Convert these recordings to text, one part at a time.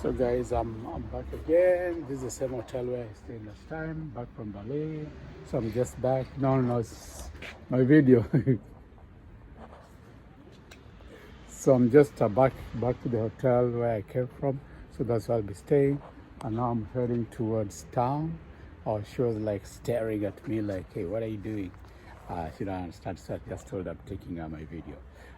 So guys, I'm back again. This is the same hotel where I stayed last time, back from Bali. So I'm just back. No, it's my video. So I'm just back to the hotel where I came from. So that's where I'll be staying. And now I'm heading towards town. Oh, she was like staring at me like, hey, what are you doing? She don't understand, so I just told her I'm taking my video.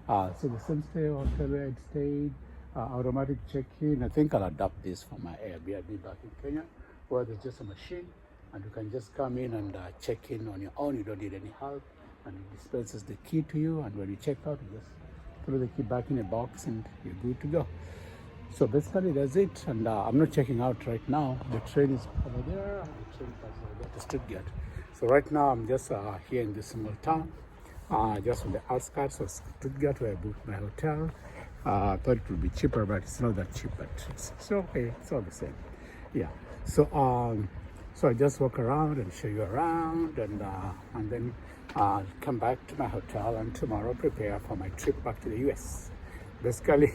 So the same stay hotel where I stayed, automatic check-in. I think I'll adopt this for my Airbnb back in Kenya, where there's just a machine and you can just come in and check in on your own. You don't need any help, and it dispenses the key to you, and when you check out, you just throw the key back in a box and you're good to go. So basically that's it, and I'm not checking out right now. The train is over there, and the train passes over to Stuttgart. So right now I'm just here in this small town, just on the outskirts of Stuttgart, where I booked my hotel. I thought it would be cheaper, but it's not that cheap, but it's okay, it's all the same. Yeah, so I just walk around and show you around, and then come back to my hotel, and tomorrow prepare for my trip back to the US. Basically,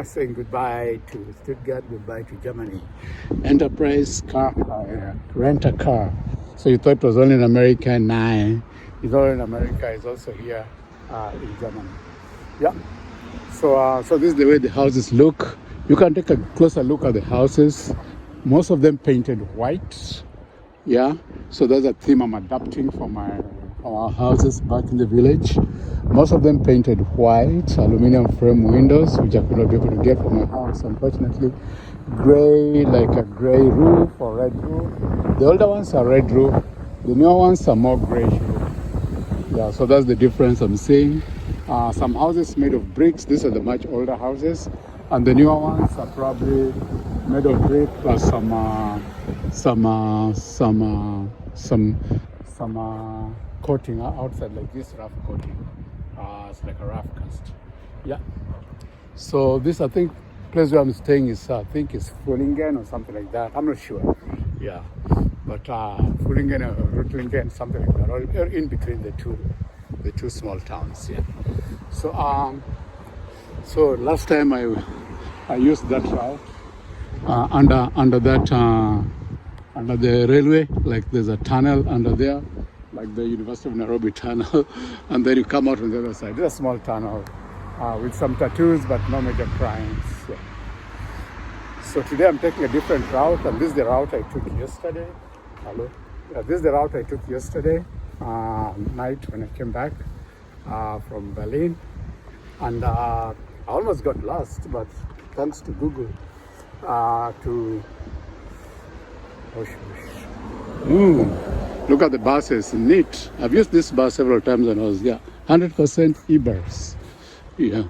saying goodbye to Stuttgart, goodbye to Germany. Enterprise car, rent a car. So you thought it was only in America? Nah, it's not in America, it's also here in Germany. Yeah. So this is the way the houses look. You can take a closer look at the houses. Most of them painted white. Yeah. So that's a theme I'm adapting for our houses back in the village. Most of them painted white, aluminum frame windows, which I could not be able to get for my house, unfortunately. Gray, like a gray roof or red roof. The older ones are red roof. The newer ones are more grayish roof. Yeah, so that's the difference I'm seeing. Some houses made of bricks. These are the much older houses, and the newer ones are probably made of brick plus some coating outside, like this rough coating. It's like a rough cast. Yeah. So this, I think, place where I'm staying is I think is Fulingen or something like that. I'm not sure. Yeah, but Fulingen or Ruttlingen, something like that, or in between the two small towns. Yeah. So last time I used that route under the railway, like there's a tunnel under there, like the University of Nairobi tunnel, and then you come out on the other side. There's a small tunnel with some tattoos, but no major crimes. Yeah. So today I'm taking a different route, and this is the route I took yesterday. Hello. Yeah, this is the route I took yesterday night when I came back from Berlin, and I almost got lost, but thanks to Google, look at the buses, neat. I've used this bus several times when I was there. 100% e-bus. Yeah,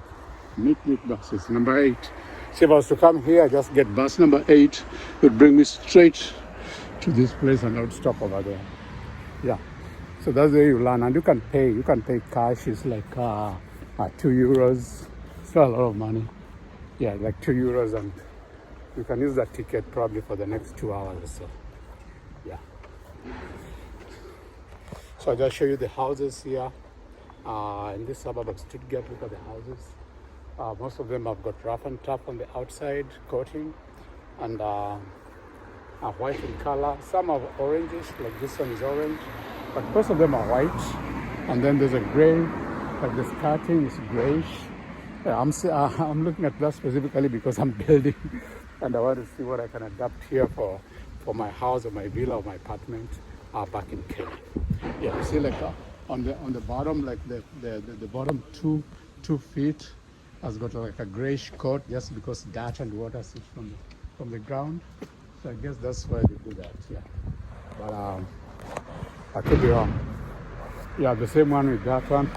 neat buses. Number 8. So if I was to come here, I just get bus number 8. It would bring me straight to this place, and I would stop over there. Yeah. So that's the way you learn, and you can pay cash. It's like 2 euros. It's not a lot of money. Yeah, like 2 euros, and you can use that ticket probably for the next 2 hours or so. Yeah. So I'll just show you the houses here in this suburb of Stuttgart. Look at the houses. Most of them have got rough and tough on the outside coating, and are white in color. Some are orangish, like this one is orange, but most of them are white. And then there's a gray, like the skirting is grayish. I'm looking at that specifically because I'm building, and I want to see what I can adapt here for my house or my villa or my apartment back in Kenya. Yeah, you see, like on the bottom, like the bottom two feet has got like a grayish coat, just because dirt and water sits from the ground. So I guess that's why they do that. Yeah, but I could be wrong. Yeah, the same one with that one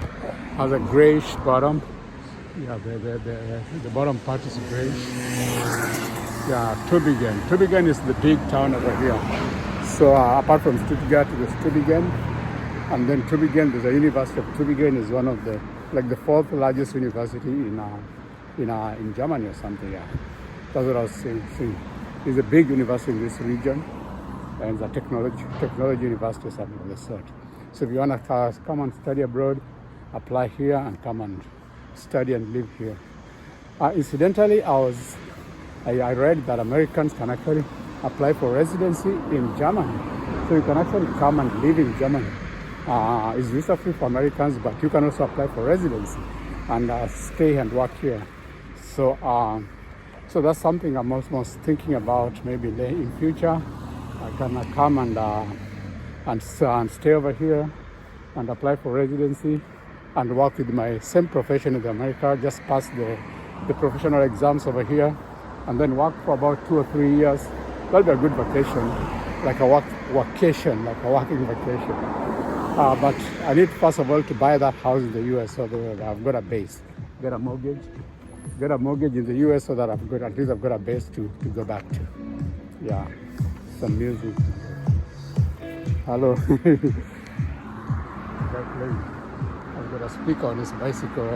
has a grayish bottom. Yeah, the bottom part is grayish. Yeah, Tübingen is the big town over here. So apart from Stuttgart, there's Tübingen, and then Tübingen, there's a University of Tübingen, is one of the fourth largest university in Germany or something. Yeah, that's what I was saying. It's a big university in this region, and it's a technology university or something of the sort. So if you want to come and study abroad, apply here and come and study and live here. Incidentally, I was I read that Americans can actually apply for residency in Germany. So you can actually come and live in Germany. It's visa free for Americans, but you can also apply for residency and stay and work here. So, so that's something I'm also thinking about. Maybe in future, I can come and stay over here and apply for residency and work with my same profession in America. Just pass the professional exams over here, and then work for about 2 or 3 years. That'll be a good vacation, like a working vacation. But I need first of all to buy that house in the US so that I've got a base, get a mortgage in the US so that at least I've got a base to go back to. Yeah, some music. Hello. I've got a speaker on this bicycle.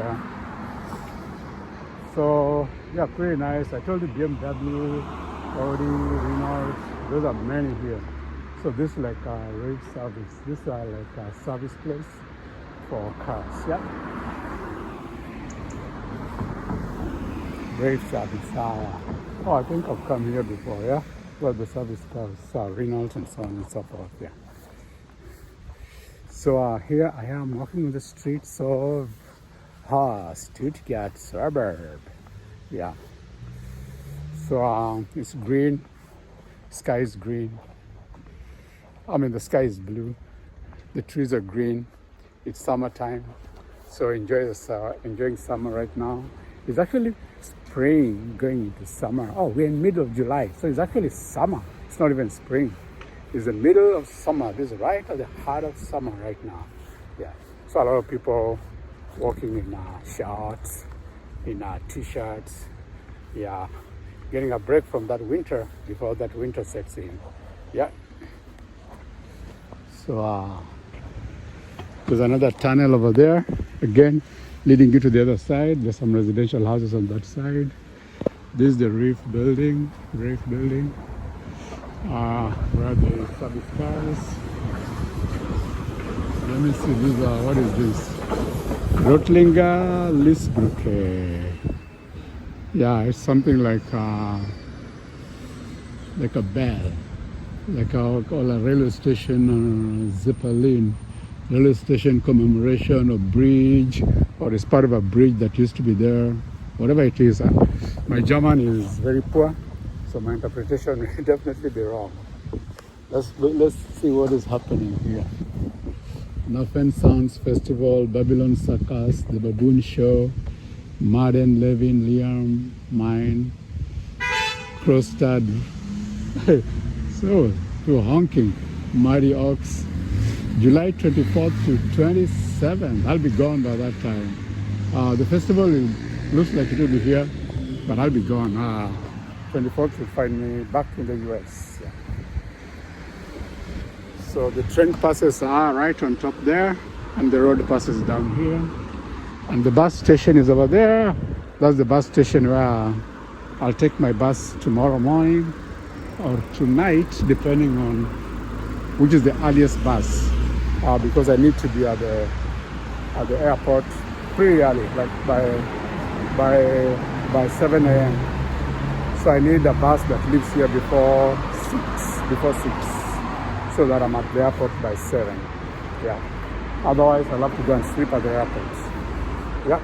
So yeah, pretty nice. I told you BMW, Audi, Renault, those are many here. So this is like a rave service. This is like a service place for cars. Yeah. Rave service. Oh, I think I've come here before. Yeah. Well, the service cars, Renault and so on and so forth. Yeah. So here I am walking on the streets of Stuttgart suburb. Yeah. So it's green. Sky is green. I mean, the sky is blue. The trees are green. It's summertime, so enjoying summer right now. It's actually spring going into summer. Oh, we're in middle of July, so it's actually summer. It's not even spring. It's the middle of summer. This is right at the heart of summer right now. Yeah. So a lot of people walking in shorts, in t-shirts. Yeah. Getting a break from that winter before that winter sets in. Yeah. So there's another tunnel over there, again, leading you to the other side. There's some residential houses on that side. This is the Reef building, where the service cars. Let me see, what is this? Rotlinger Lisbrücke. Yeah, it's something like a bell, like a railway station, Zeppelin railway station commemoration or bridge, or it's part of a bridge that used to be there. Whatever it is, my German is very poor, so my interpretation will definitely be wrong. Let's see what is happening here. Nothing Sounds Festival, Babylon Circus, the Baboon Show, Marden, Levin, Liam, Mine, Crostad. So, to honking, Mighty Ox, July 24th to 27th. I'll be gone by that time. The festival looks like it will be here, but I'll be gone. 24th will find me back in the US. Yeah. So the train passes are right on top there, and the road passes down here. And the bus station is over there. That's the bus station where I'll take my bus tomorrow morning or tonight, depending on which is the earliest bus. Because I need to be at the airport pretty early, like by 7 a.m. So I need a bus that leaves here before 6, so that I'm at the airport by 7. Yeah. Otherwise, I'll have to go and sleep at the airport. Yeah.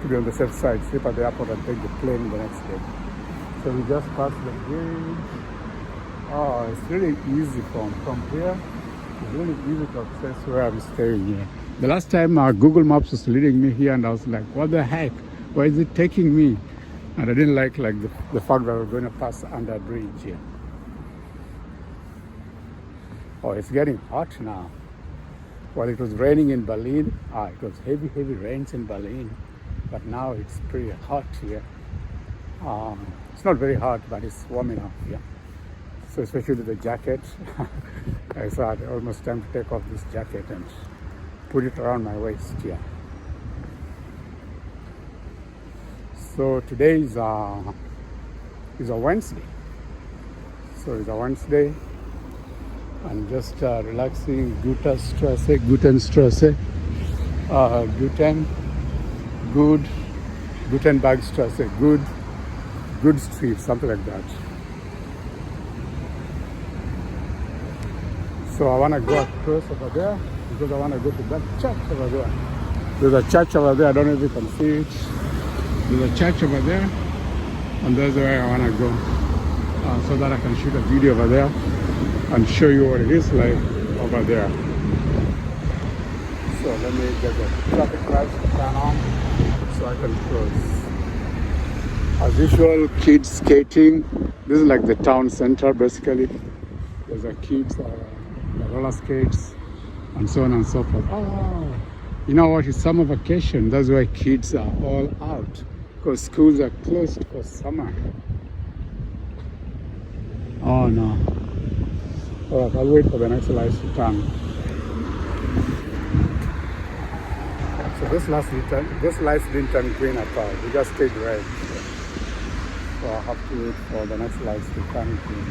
To be on the safe side, sleep at the airport and take the plane the next day. So we just passed the bridge. Oh, it's really easy from here. It's really easy to access where I'm staying here. The last time Google Maps was leading me here, and I was like, what the heck? Why is it taking me? And I didn't like the fact that we're going to pass under a bridge here. Oh, it's getting hot now. Well, it was raining in Berlin. It was heavy rains in Berlin. But now it's pretty hot here. It's not very hot, but it's warm enough here. So especially the jacket. I thought almost time to take off this jacket and put it around my waist here. So today is a Wednesday. So it's a Wednesday. I'm just relaxing. Gutenstrasse. Guten, good. Gutenberg Street, a good street, something like that. So I want to go across over there because I want to go to that church over there. There's a church over there. I don't know if you can see it. There's a church over there, and that's where I want to go, so that I can shoot a video over there and show you what it is like over there. So let me get the traffic lights turn on so I can cross. As usual, kids skating. This is like the town center basically. There's a kids roller skates and so on and so forth. Oh, you know what? It's summer vacation. That's why kids are all out because schools are closed for summer. Oh no. Alright, I'll wait for the next lights to turn. So this lights didn't turn green at all. They just stayed red. So I have to wait for the next lights to turn green.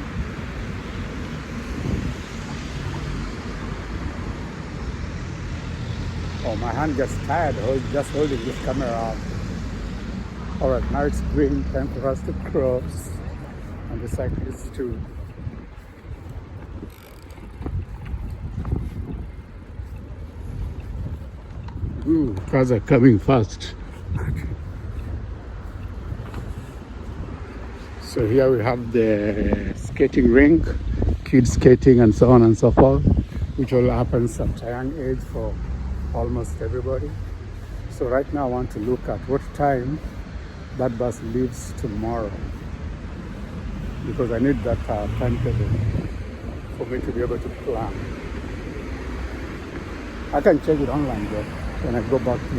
Oh, my hand gets tired just holding this camera up. Alright, now it's green, time for us to cross. And the cyclists too. Ooh, cars are coming fast. So here we have the skating rink, kids skating and so on and so forth, which all happens at a young age for almost everybody. So right now I want to look at what time that bus leaves tomorrow, because I need that timetable for me to be able to plan. I can check it online though when I go back to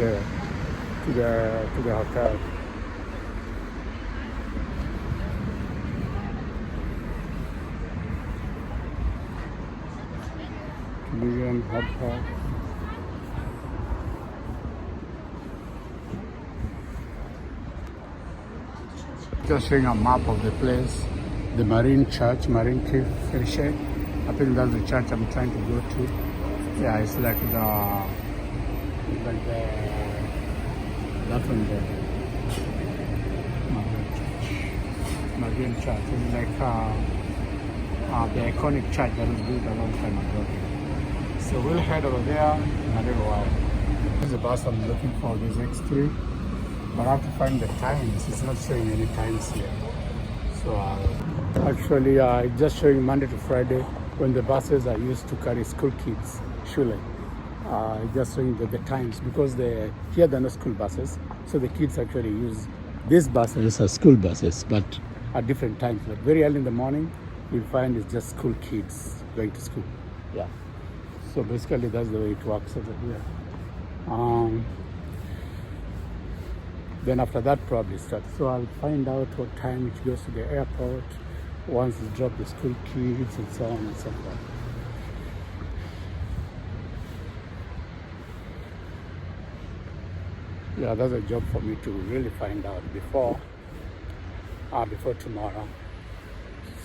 the hotel. Canadian hot pot. Just showing a map of the place, the Marine Church, Marine Cliff Fellowship. I think that's the church I'm trying to go to. Yeah, it's like that one there. Marine Church. It's like the iconic church that was built a long time ago. So we'll head over there in a little while. This is the bus I'm looking for, this X3. But I have to find the times. It's not showing any times here. So actually it's just showing Monday to Friday when the buses are used to carry school kids, surely. Just showing the times, because here there are no school buses. So the kids actually use these buses as school buses, but at different times. Like very early in the morning, you'll find it's just school kids going to school. Yeah. So basically that's the way it works over here. Then after that probably starts. So I'll find out what time it goes to the airport, once they drop the school kids and so on and so forth. Yeah, that's a job for me to really find out before tomorrow,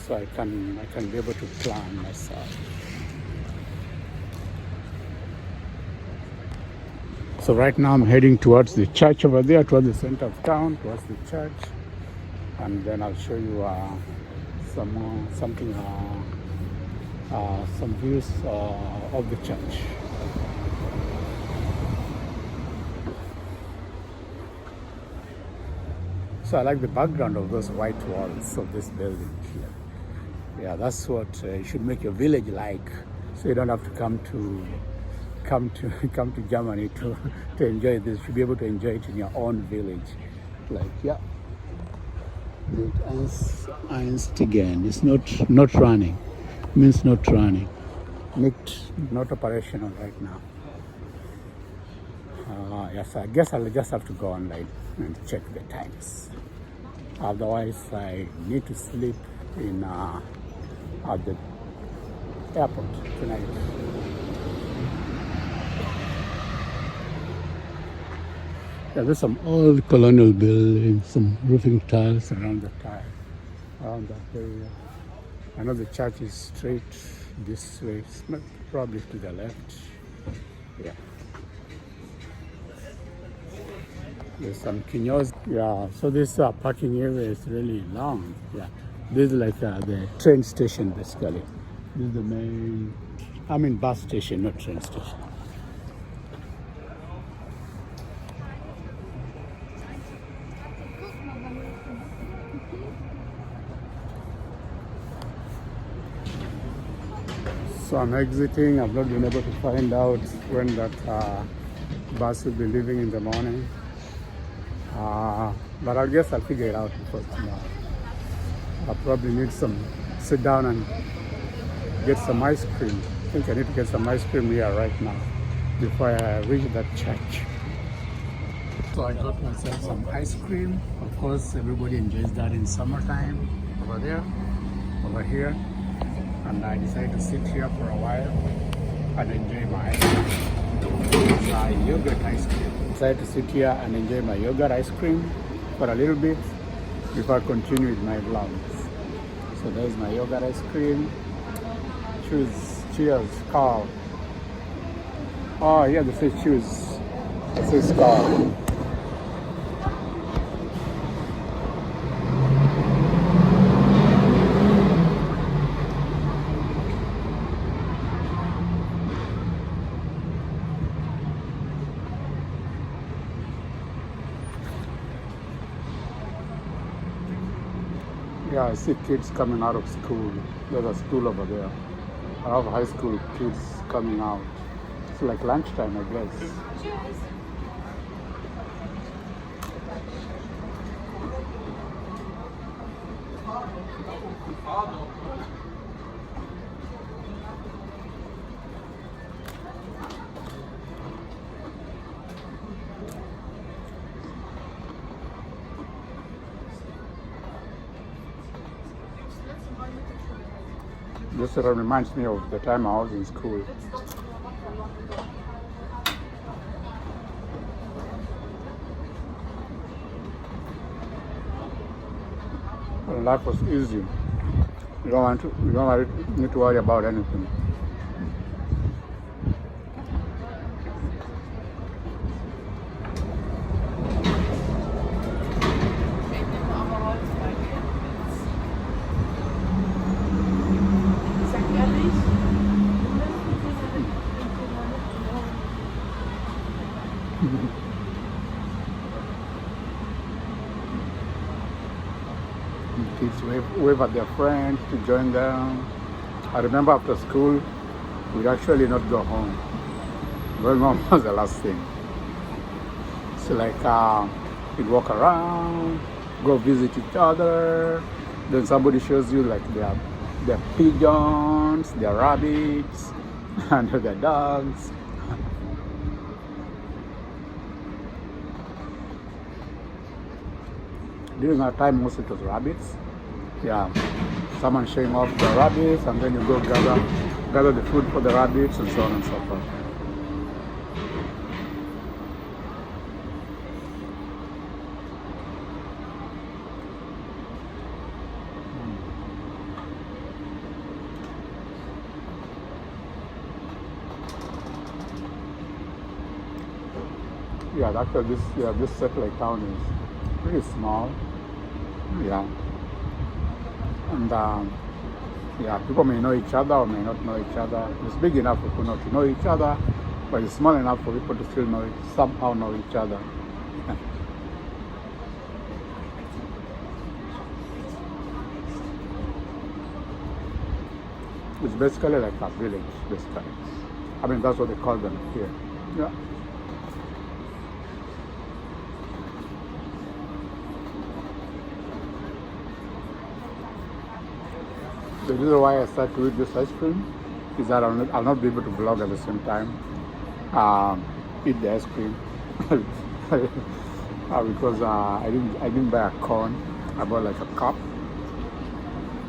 so I can be able to plan myself. So right now I'm heading towards the church over there, towards the center of town, towards the church, and then I'll show you some views of the church. So I like the background of those white walls of this building here. Yeah, that's what you should make your village like, so you don't have to come to Germany to enjoy this. You should be able to enjoy it in your own village. Like, yeah. Einstigen. It's not running. It means not running. Not operational right now. Yes, I guess I'll just have to go online and check the times. Otherwise, I need to sleep at the airport tonight. Yeah, there's some old colonial buildings, some roofing tiles around that area. I know the church is straight this way, probably to the left. Yeah. There's some quinoas. Yeah, so this parking area is really long. Yeah, this is like the train station basically. This is the main, I mean bus station, not train station. So I'm exiting. I've not been able to find out when that bus will be leaving in the morning. But I guess I'll figure it out before tomorrow. I'll probably need some, sit down and get some ice cream. I think I need to get some ice cream here right now before I reach that church. So I got myself some ice cream. Of course, everybody enjoys that in summertime. Over there, over here. And I decided to sit here for a while and enjoy my ice cream. It's yogurt ice cream. I decided to sit here and enjoy my yogurt ice cream for a little bit before I continue with my vlogs. So there's my yogurt ice cream. Cheers, Carl. Oh yeah, they say choose. It says Carl. Yeah, I see kids coming out of school. There's a school over there. I have high school kids coming out. It's like lunchtime, I guess. Cheers. This reminds me of the time I was in school. When life was easy. You don't need to worry about anything. Kids wave at their friends to join them. I remember after school, we'd actually not go home. Going home was the last thing. So like we'd walk around, go visit each other. Then somebody shows you like their pigeons, their rabbits, and their dogs. During our time, mostly it was rabbits. Yeah, someone showing off the rabbits, and then you go gather the food for the rabbits, and so on and so forth. Yeah, actually this satellite town is pretty small. Yeah, and yeah, people may know each other or may not know each other. It's big enough for people not to know each other, but it's small enough for people to still somehow know each other. It's basically like a village, basically. I mean, that's what they call them here. Yeah. The reason why I started to eat this ice cream is that I'll not be able to vlog at the same time. Eat the ice cream because I didn't buy a cone. I bought like a cup,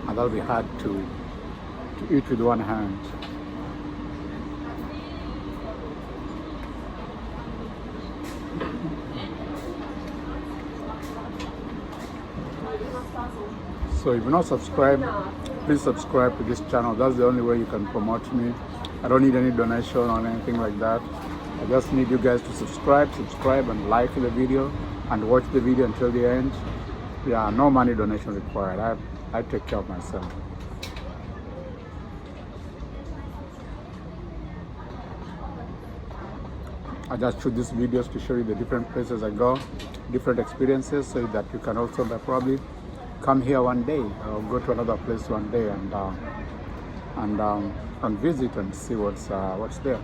and that'll be hard to eat with one hand. So if you're not subscribed, please subscribe to this channel. That's the only way you can promote me. I don't need any donation or anything like that. I just need you guys to subscribe and like the video and watch the video until the end. Yeah, no money donation required. I take care of myself. I just shoot these videos to show you the different places I go, different experiences, so that you can also probably come here one day or go to another place one day and visit and see what's there.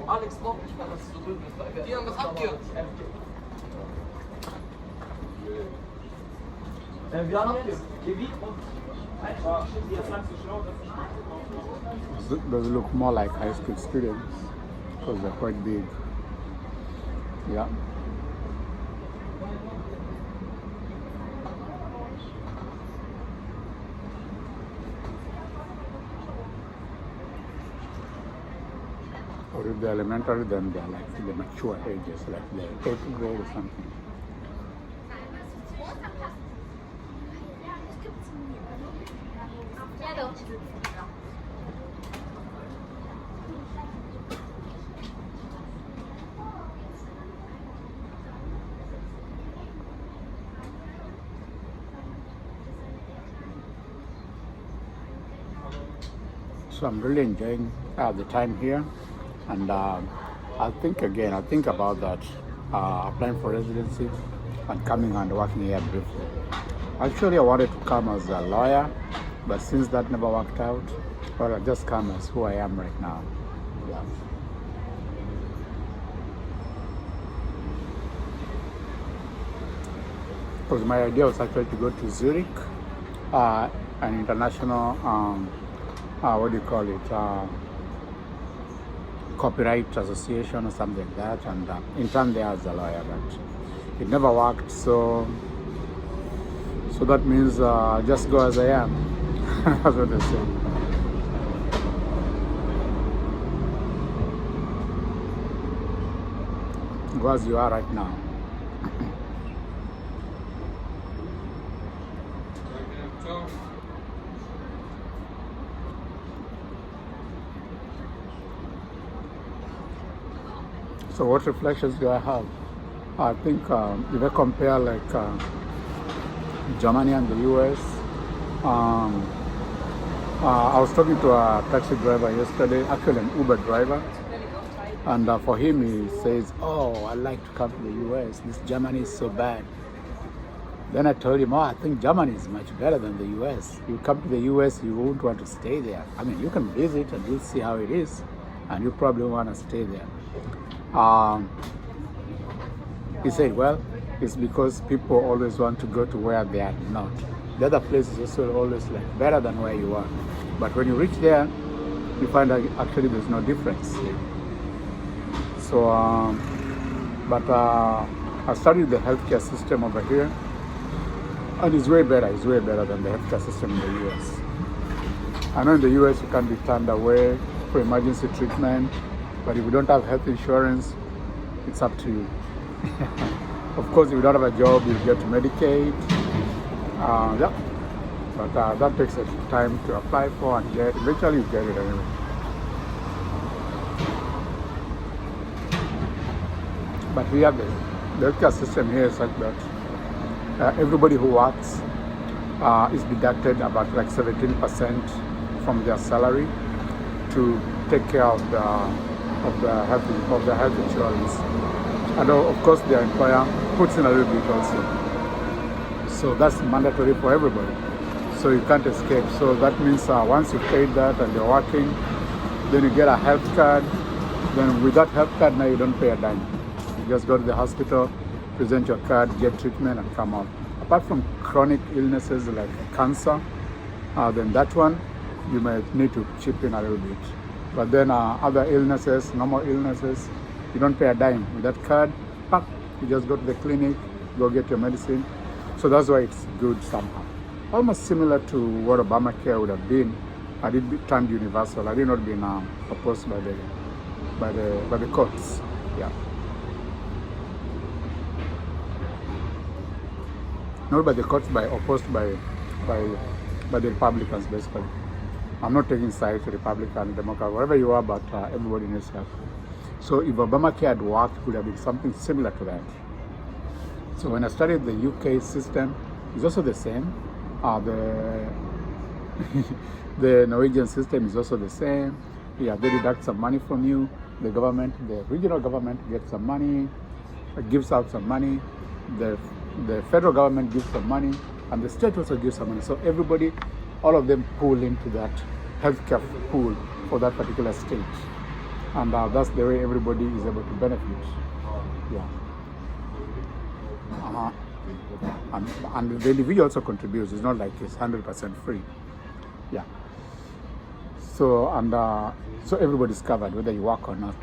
Alex braucht nicht mal, dass es so dünn ist. Dian, was habt ihr? Wie habt ihr? Those look more like high school students because they're quite big. Yeah. Or if they're elementary, then they're like the mature ages, like the 8th grade or something. So I'm really enjoying the time here, and I think about that, applying for residency and coming and working here briefly. Actually, I wanted to come as a lawyer, but since that never worked out, well, I just come as who I am right now. Yeah. Because my idea was actually to go to Zurich, an international, what do you call it, copyright association or something like that, and intern there as a lawyer, but it never worked. So that means just go as I am. That's what they say. Go as you are right now. So what reflections do I have? I think if I compare like Germany and the US, I was talking to a taxi driver yesterday, actually an Uber driver, and for him he says, oh, I'd like to come to the US, this Germany is so bad. Then I told him, oh, I think Germany is much better than the US. You come to the US, you won't want to stay there. I mean, you can visit and you'll see how it is, and you probably want to stay there. He said, well, it's because people always want to go to where they are not. The other place is also always like better than where you are. But when you reach there, you find that actually there's no difference. So, I studied the healthcare system over here, and it's way better. It's way better than the healthcare system in the US. I know in the US you can be turned away for emergency treatment, but if you don't have health insurance, it's up to you. Of course, if you don't have a job, you get Medicaid. Yeah, but that takes a time to apply for and get. Eventually, you get it anyway. But we have the healthcare system here is like that. Everybody who works is deducted about like 17% from their salary to take care of the health insurance. And of course their employer puts in a little bit also. So that's mandatory for everybody. So you can't escape. So that means once you paid that and you're working, then you get a health card. Then with that health card, now you don't pay a dime. You just go to the hospital, present your card, get treatment, and come out. Apart from chronic illnesses like cancer, then that one you might need to chip in a little bit. But then other illnesses, normal illnesses, you don't pay a dime. With that card, you just go to the clinic, go get your medicine. So that's why it's good somehow. Almost similar to what Obamacare would have been had it turned universal, had it not been opposed by the by the courts. Yeah. Not by the courts, by opposed by by the Republicans basically. I'm not taking sides to Republican, Democrat, whatever you are, but everybody needs help. So if Obamacare had worked, it would have been something similar to that. So when I studied the UK system, it's also the same. The the Norwegian system is also the same. Yeah, they deduct some money from you. The government, the regional government gets some money, gives out some money. The federal government gives some money, and the state also gives some money. So everybody, all of them pool into that healthcare pool for that particular state. And that's the way everybody is able to benefit. Yeah. And the individual also contributes. It's not like it's 100% free. Yeah. So so everybody's covered, whether you work or not,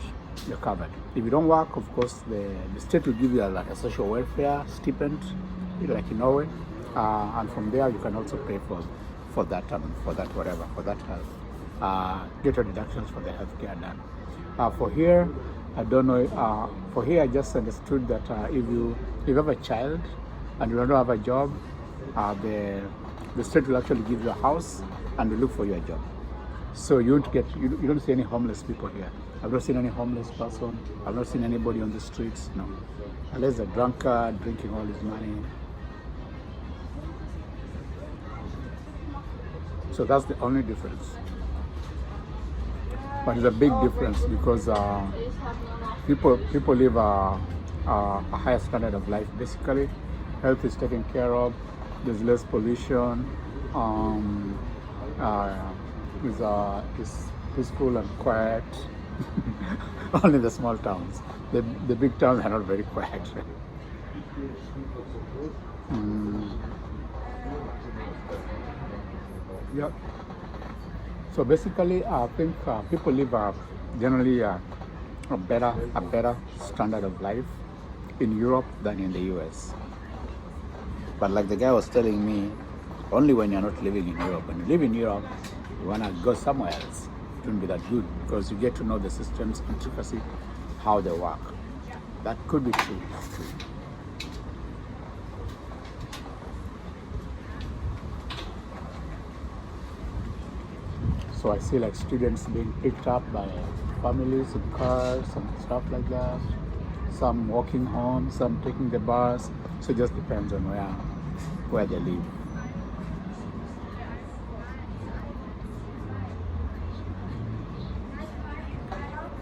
you're covered. If you don't work, of course, the state will give you like a social welfare stipend, like in Norway, and from there you can also pay for that whatever, for that health. Get your deductions for the healthcare done. For here, I don't know. For here, I just understood that if you have a child and you don't have a job, the state will actually give you a house and will look for you a job. So you don't see any homeless people here. I've not seen any homeless person. I've not seen anybody on the streets. No, unless a drunkard drinking all his money. So that's the only difference. But it's a big difference because people live a higher standard of life. Basically, health is taken care of. There's less pollution. It's peaceful and quiet. Only the small towns. The big towns are not very quiet. Yeah. So basically, I think people live generally a better standard of life in Europe than in the US. But like the guy was telling me, only when you're not living in Europe. When you live in Europe, you want to go somewhere else. It wouldn't be that good because you get to know the systems, intricacy, how they work. That could be true. So I see like students being picked up by families in cars and stuff like that. Some walking home, some taking the bus. So it just depends on where they live.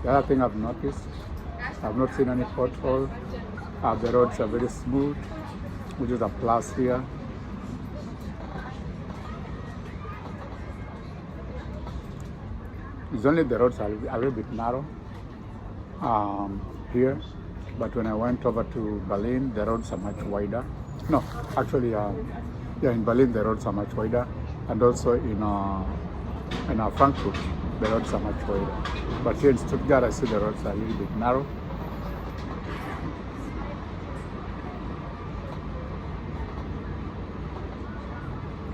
The other thing I've noticed, I've not seen any pothole. The roads are very smooth, which is a plus here. It's only the roads are a little bit narrow here, but when I went over to Berlin, the roads are much wider. No, actually, in Berlin the roads are much wider, and also in Frankfurt the roads are much wider. But here in Stuttgart, I see the roads are a little bit narrow.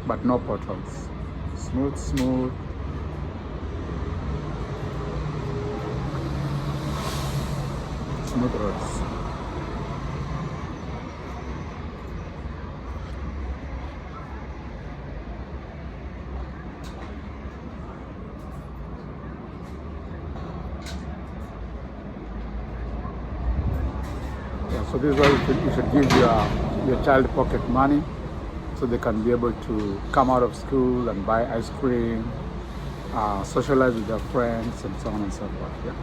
But no potholes. Smooth. Smooth roads. Yeah, so this is why you should give your child pocket money so they can be able to come out of school and buy ice cream, socialize with their friends, and so on and so forth. Yeah.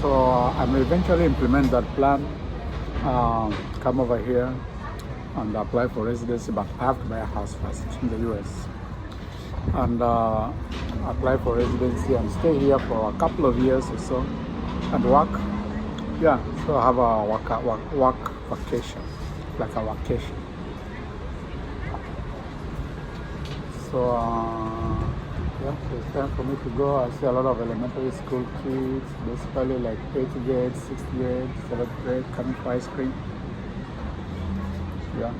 So I may eventually implement that plan, come over here and apply for residency, but I have to buy a house first in the US and apply for residency and stay here for a couple of years or so and work. Yeah, so I have a work vacation, like a vacation. So yeah, it's time for me to go. I see a lot of elementary school kids, basically like 8th grade, 6th grade, 7th grade, coming for ice cream. Yeah.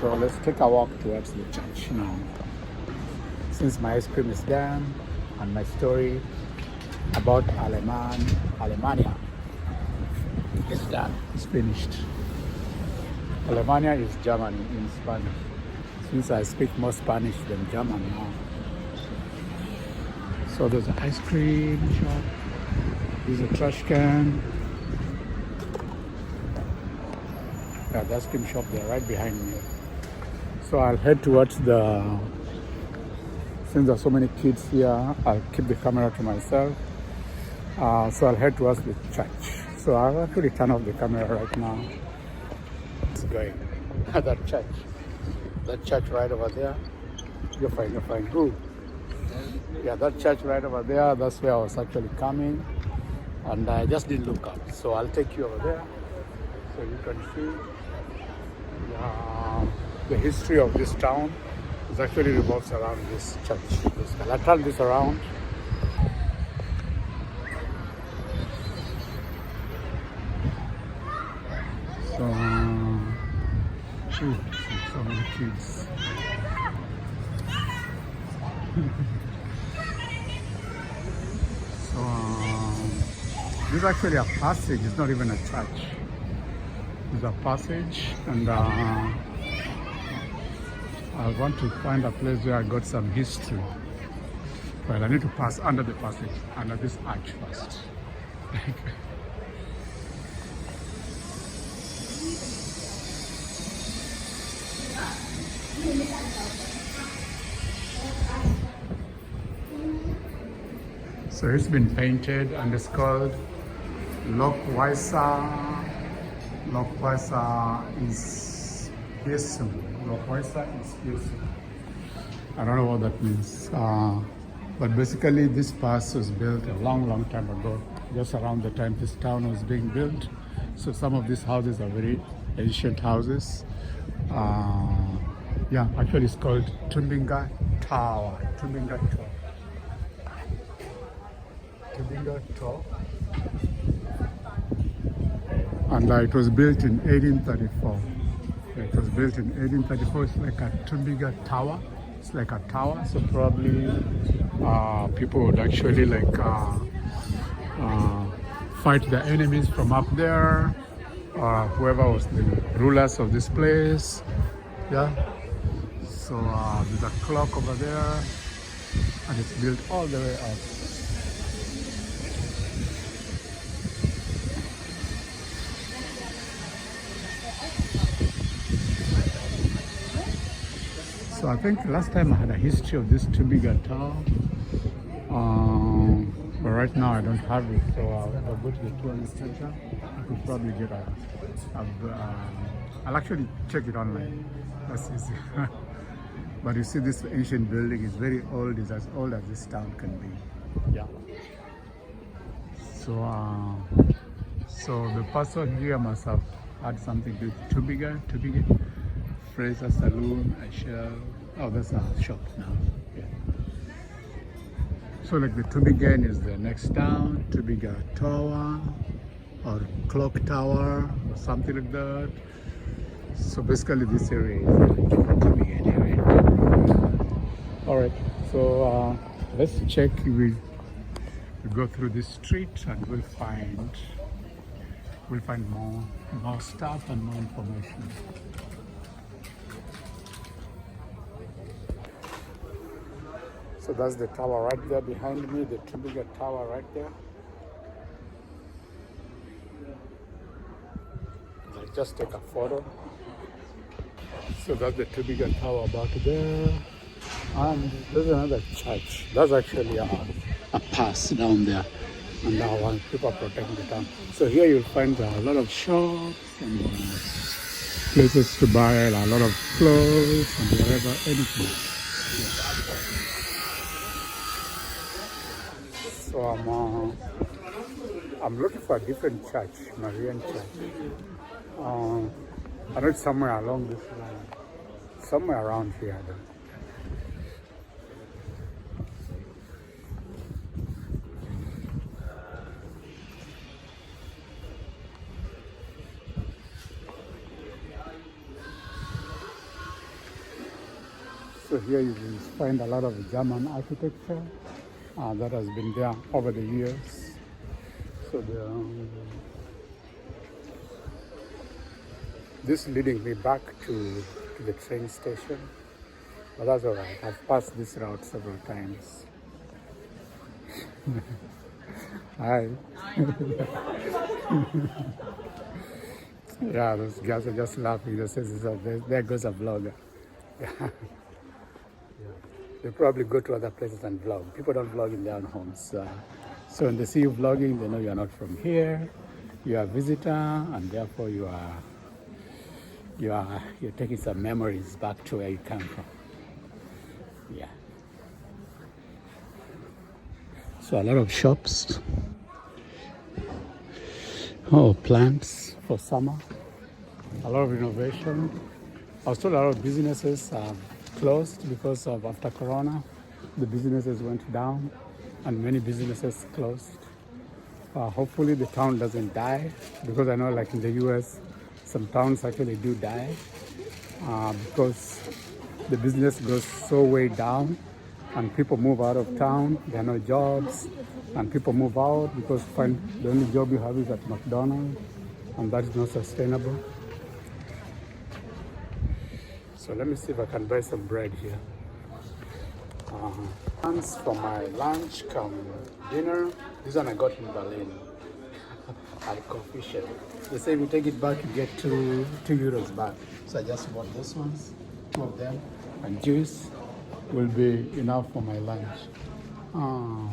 So let's take a walk towards the church now. Since my ice cream is done and my story about Alemania is done, it's finished. Alemania is Germany in Spanish. Since I speak more Spanish than German now. So there's an ice cream shop, there's a trash can. Yeah, the ice cream shop there right behind me. So I'll head towards the, since there's so many kids here, I'll keep the camera to myself. So I'll head towards the church. So I'll actually turn off the camera right now. It's going. That church right over there. You're fine. Who? Yeah, that church right over there, that's where I was actually coming. And I just didn't look up. So I'll take you over there so you can see the history of this town. It actually revolves around this church. I'll turn this around. So many kids. This is actually a passage. It's not even a church. It's a passage, and I want to find a place where I got some history. Well, I need to pass under the passage, under this arch first. So it's been painted and it's called Lokwaisa. Lokwaisa is Yesu. Lokwaisa is Yesu. I don't know what that means. But basically this pass was built a long time ago, just around the time this town was being built. So some of these houses are very ancient houses. Yeah, actually it's called Tumbinga Tower. Tumbinga Tower. And it was built in 1834. It was built in 1834. It's like a Tumbinga Tower. It's like a tower. So probably people would actually like fight the enemies from up there. Whoever was the rulers of this place. Yeah. So there's a clock over there, and it's built all the way up. So I think last time I had a history of this TUTTGART tower, but right now I don't have it. So I'll go to the tourist center. I could probably get I'll actually check it online. That's easy. But you see, this ancient building is very old. It's as old as this town can be. Yeah. So the person here must have had something to do with TUTTGART. Fraser Saloon, oh, that's a shop now. Yeah. So like the TUTTGART is the next town, TUTTGART Tower or Clock Tower or something like that. So basically this area is the TUTTGART area. All right, so let's check. We go through this street and we'll find more stuff and more information. So that's the tower right there behind me, the TUTTGART tower right there. I'll just take a photo. So that's the TUTTGART tower about there. And there's another church. That's actually a pass down there. And that one, people are protecting the town. So here you'll find a lot of shops and places to buy a lot of clothes and whatever, anything. Yeah. So I'm looking for a different church, Marian church. I know it's somewhere along this line, somewhere around here though. So here you will find a lot of German architecture that has been there over the years. So this leading me back to the train station, but that's all right. I've passed this route several times. Hi. Yeah, those guys are just laughing. They say, there goes a vlogger. Yeah. They probably go to other places and vlog. People don't vlog in their own homes. So when they see you vlogging, they know you are not from here. You are a visitor, and therefore you're taking some memories back to where you come from. Yeah. So a lot of shops. Oh, plants for summer. A lot of innovation. I was told a lot of businesses closed because of after Corona, the businesses went down and many businesses closed. Hopefully the town doesn't die, because I know like in the US, some towns actually do die because the business goes so way down and people move out of town, there are no jobs, and people move out because the only job you have is at McDonald's, and that is not sustainable. So let me see if I can buy some bread here. Plans for my lunch come dinner. This one I got in Berlin at a coffee shop. They say if you take it back, you get €2 back. So I just bought these ones, 2 of them, and juice will be enough for my lunch. I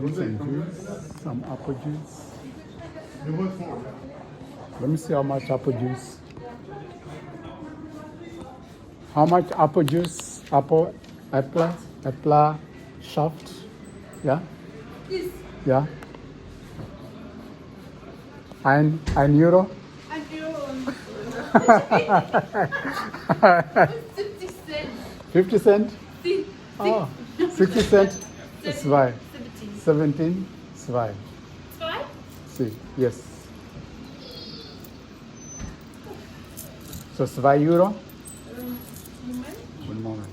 need some juice, some apple juice. Let me see how much apple juice. How much apple juice? Apple shaft? Yeah? Yes. Yeah? Ein Euro? 50 Cent. 50 cent? Sie- Oh, 60 cent? 2. 17? 2. 2? See, yes. So 2 Euro? Moment. One moment.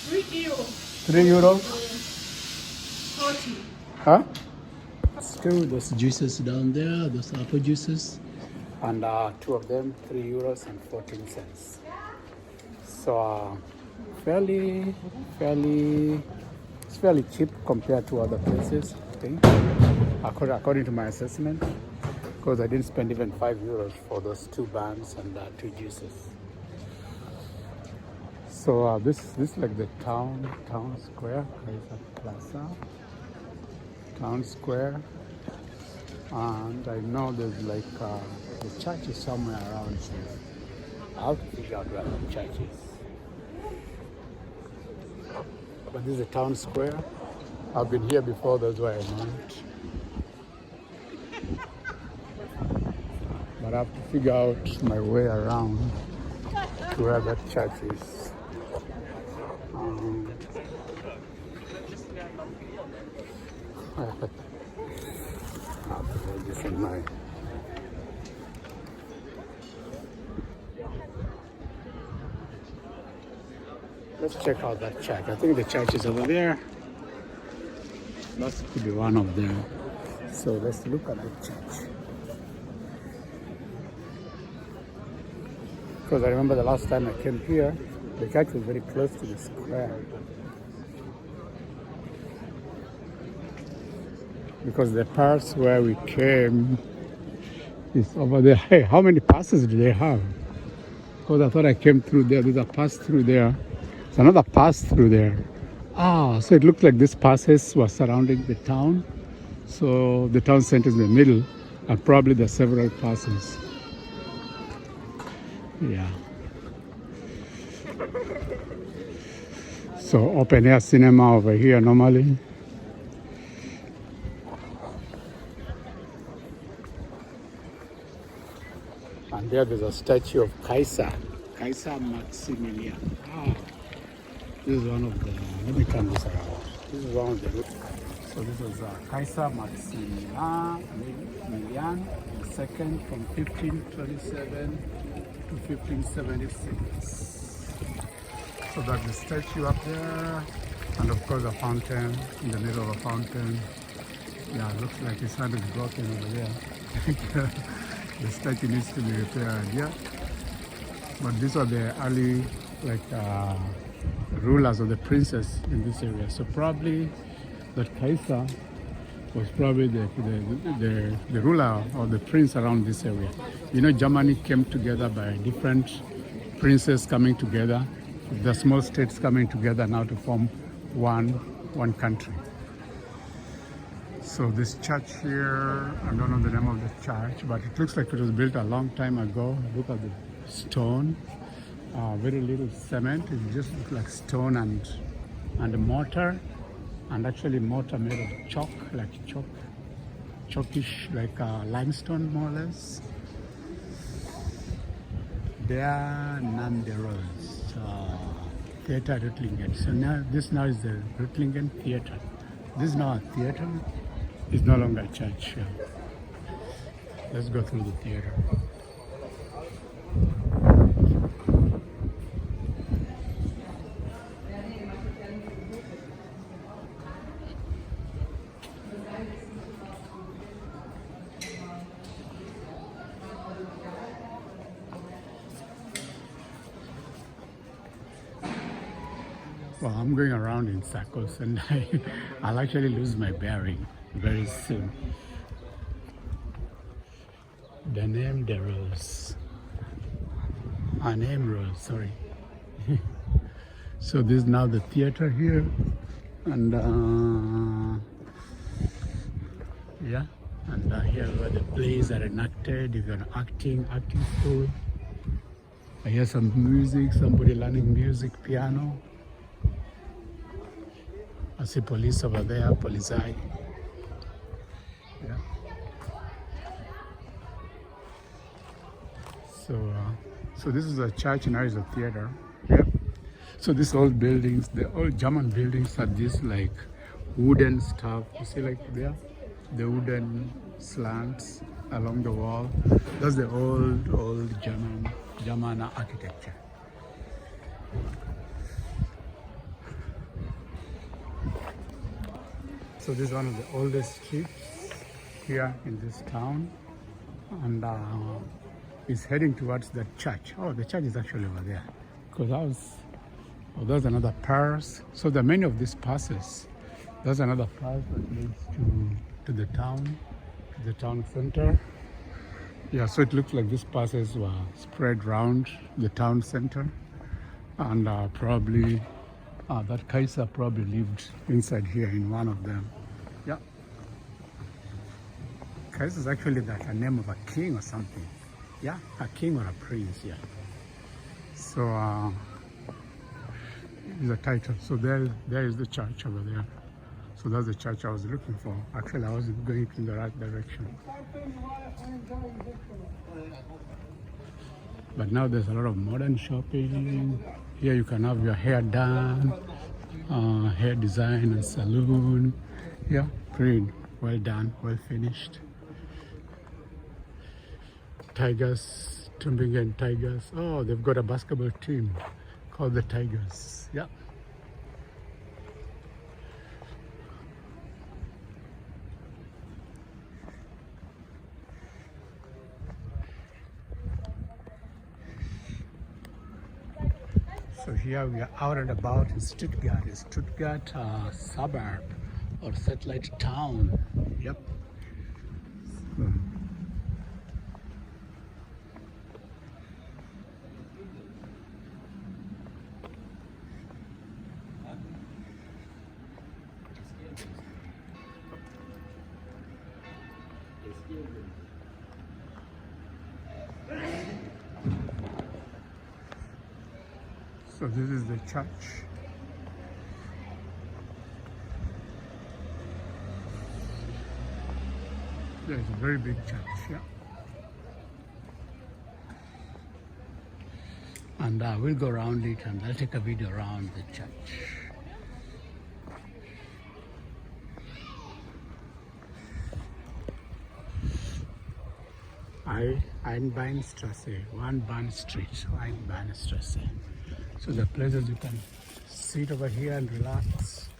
3 Euro. 3 Euro? 40. Huh? Still, those juices down there, those apple juices, and 2 of them, €3 and 14 cents. So it's fairly cheap compared to other places, I think, according to my assessment, because I didn't spend even €5 for those 2 buns and 2 juices. So this is like the town square. There's a plaza, town square, and I know there's like the church is somewhere around here. I'll have to figure out where the church is. But this is a town square. I've been here before, that's why I know it. But I have to figure out my way around to where that church is. This in mind. Let's check out that church. I think the church is over there. That could be one of them. So let's look at the church. Because I remember the last time I came here, the church was very close to the square. Because the parts where we came is over there. Hey, how many passes do they have? Because I thought I came through there. There's a pass through there. There's another pass through there. So it looked like these passes were surrounding the town. So the town center is in the middle, and probably there are several passes. Yeah. So open air cinema over here normally. And there's a statue of Kaiser Maximilian. Ah, this is one of the, let me turn this around. This is one of the, so this is Kaiser Maximilian II from 1527 to 1576. So that's the statue up there, and of course a fountain, in the middle of a fountain. Yeah, it looks like it's kind of broken over there. The statue needs to be repaired, yeah. But these are the early, like, rulers or the princes in this area. So probably that Kaiser was probably the ruler or the prince around this area. You know, Germany came together by different princes coming together, the small states coming together now to form one country. So this church here, I don't know the name of the church, but it looks like it was built a long time ago. Look at the stone, very little cement. It just looks like stone and a mortar, and actually mortar made of chalk, like chalkish, like limestone more or less. There, Nanderos, Theatre Ruttlingen. So now this is the Ruttlingen Theatre. This is now a theatre. It's no longer a church. Let's go through the theatre. Well, I'm going around in circles and I'll actually lose my bearing very soon. The name the rose. Her name Rose, sorry. So this is now the theater here, and yeah, and here where the plays are enacted. If you're an acting school, I hear some music, somebody learning music, piano. I see police over there, police eye. Yeah. So this is a church, now is a theater. Yeah. So these old buildings, the old German buildings are this like wooden stuff. You see like there, the wooden slants along the wall. That's the old German architecture. So this is one of the oldest streets here in this town, and it's heading towards the church. Oh, the church is actually over there, because there's another pass. So there are many of these passes. There's another pass that leads to the town center. Yeah, so it looks like these passes were spread around the town center, and probably that Kaiser probably lived inside here in one of them. Yeah. Kaiser is actually like a name of a king or something. Yeah, a king or a prince, yeah. So is a title. So there is the church over there. So that's the church I was looking for. Actually, I was going in the right direction. But now there's a lot of modern shopping. Here you can have your hair done, hair design and salon. Yeah, pretty well done, well finished. Tigers, Tübingen Tigers. Oh, they've got a basketball team called the Tigers. Yeah. So here we are out and about in Stuttgart. It's Stuttgart suburb or satellite town. Yep. So this is the church. Yeah, it's a very big church, yeah. And we'll go around it and I'll take a video around the church. Einbahnstraße, one Bahn Street, Einbahnstraße. So the places you can sit over here and relax,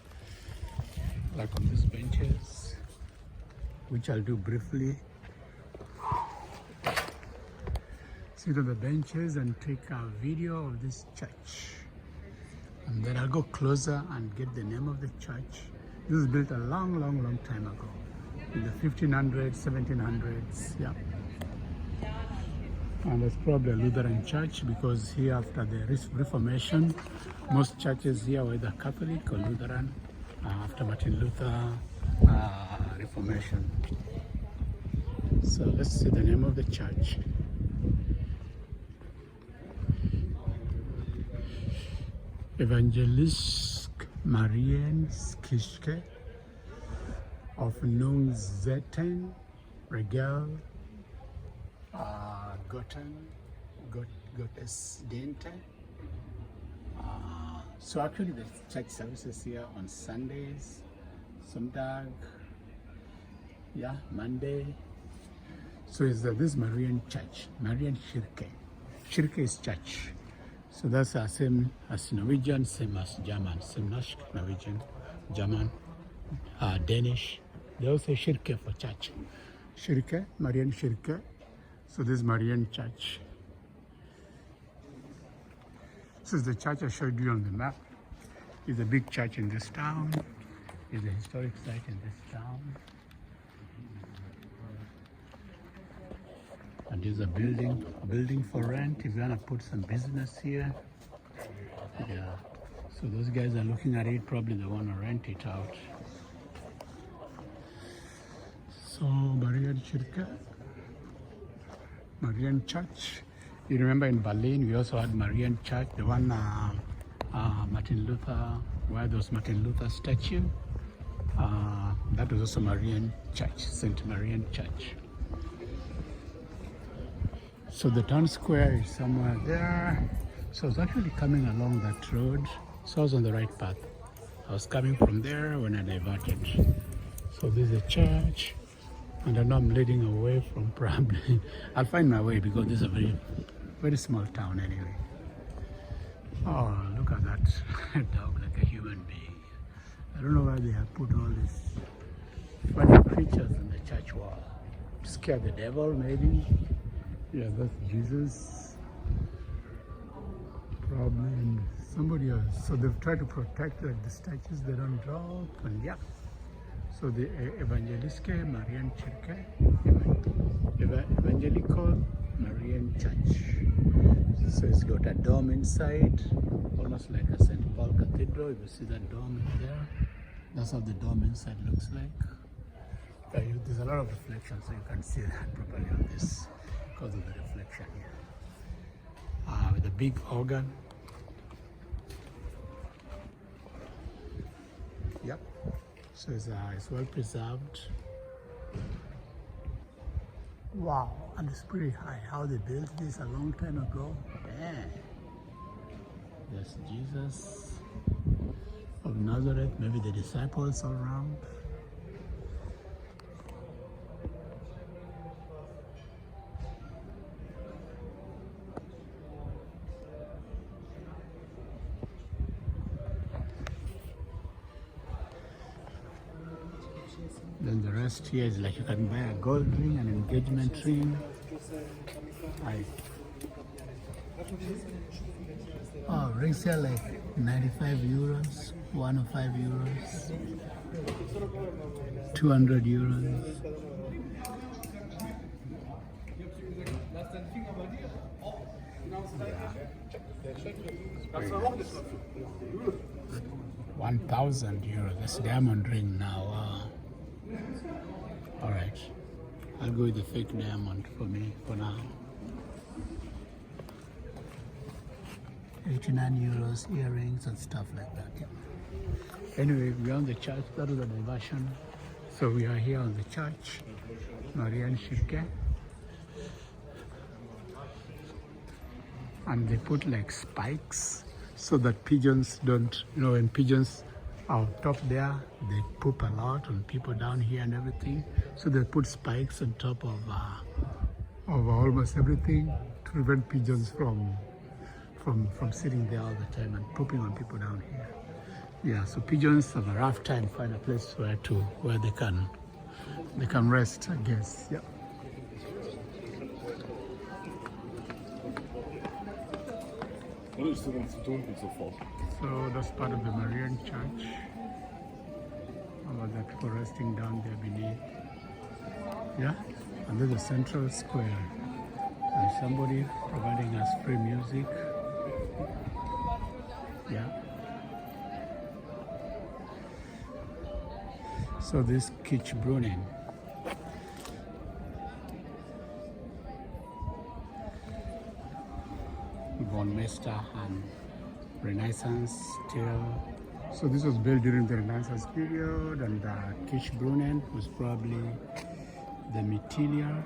like on these benches, which I'll do briefly. Sit on the benches and take a video of this church. And then I'll go closer and get the name of the church. This was built a long time ago, in the 1500s, 1700s, yeah. And it's probably a Lutheran church because here after the Reformation, most churches here were either Catholic or Lutheran after Martin Luther Reformation. So let's see the name of the church. Evangelisch Marienskirche of Nungzetten, Regel, Gottesdienste. So actually the church services here on Sundays, Sonntag, yeah, Monday. So it's this Marian church, Marian Kirche. Kirche is church. So that's the same as Norwegian, same as German, same Norwegian, German, Danish. They also say Kirche for church. Kirche, Marian Kirche. So this Marian church. This is the church I showed you on the map. It's a big church in this town. It's a historic site in this town. And there's a building for rent if you want to put some business here. Yeah. So those guys are looking at it, probably they want to rent it out. So Marian Kirche, Marian Church. You remember in Berlin we also had Marian Church, the one Martin Luther, where there was Martin Luther statue. That was also Marian Church, St. Marian Church. So the town square is somewhere there. So I was actually coming along that road. So I was on the right path. I was coming from there when I diverted. So this is a church. And I know I'm leading away from probably. I'll find my way because this is a very small town anyway. Oh, look at that dog like a human being. I don't know why they have put all these funny creatures on the church wall. To scare the devil maybe. Yeah, that's Jesus. Probably and somebody else. So they've tried to protect like the statues they don't drop and yeah. So the Evangelische Marian Kirche, Evangelical Marian Church. So it's got a dome inside, almost like a St. Paul Cathedral. You see that dome in there. That's how the dome inside looks like. There's a lot of reflection, so you can see that properly on this because of the reflection here. With a big organ. Yep. So it's well preserved. Wow, and it's pretty high. How they built this a long time ago. Yeah. There's Jesus of Nazareth, maybe the disciples all around. Then the rest here is like you can buy a gold ring, an engagement ring. Rings here like 95 euros, 105 euros, 200 euros. €1,000. That's diamond ring now. All right, I'll go with the fake diamond for me for now. 89 euros, earrings and stuff like that. Yeah. Anyway, beyond the church, that was a diversion. So we are here on the church, Marian Shipke. And they put like spikes so that pigeons don't, when pigeons are top there, they poop a lot on people down here and everything. So they put spikes on top of almost everything to prevent pigeons from sitting there all the time and pooping on people down here. Yeah, so pigeons have a rough time find a place where they can rest, I guess. Yeah. So that's part of the Marian church. About the people resting down there beneath. Yeah, and there's a central square. And somebody providing us free music. Yeah. So this Kitsch Brunnen. Von Meister and Renaissance still. So this was built during the Renaissance period, and the Kitsch Brunnen was probably the Mitilia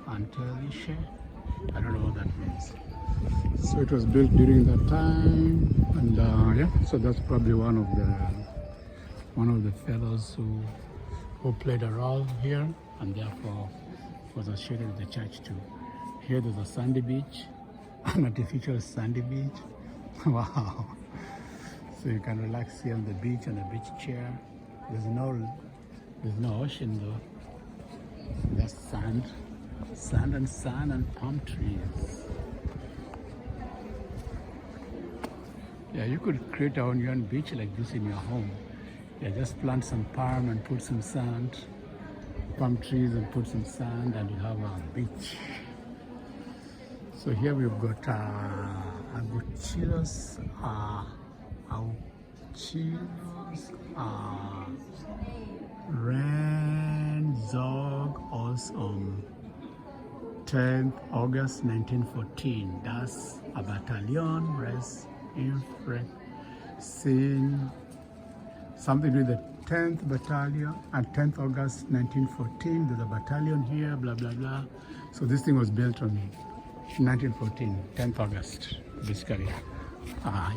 Antelische. I don't know what that means. So it was built during that time, and yeah, so that's probably one of the fellows who played a role here, and therefore was associated with the church too. Here there's a sandy beach, an artificial sandy beach. Wow. So you can relax here on the beach on a beach chair. There's no ocean though. There's sand and palm trees. Yeah, you could create your own beach like this in your home. Yeah, just plant some palm and put some sand, palm trees and put some sand, and you have a beach. So here we've got Aguchilos Renzog also 10th August 1914. That's a battalion, res infre sin something with the 10th battalion and 10th August 1914. There's a battalion here, blah blah blah. So this thing was built on 1914, 10th August, basically. Yeah.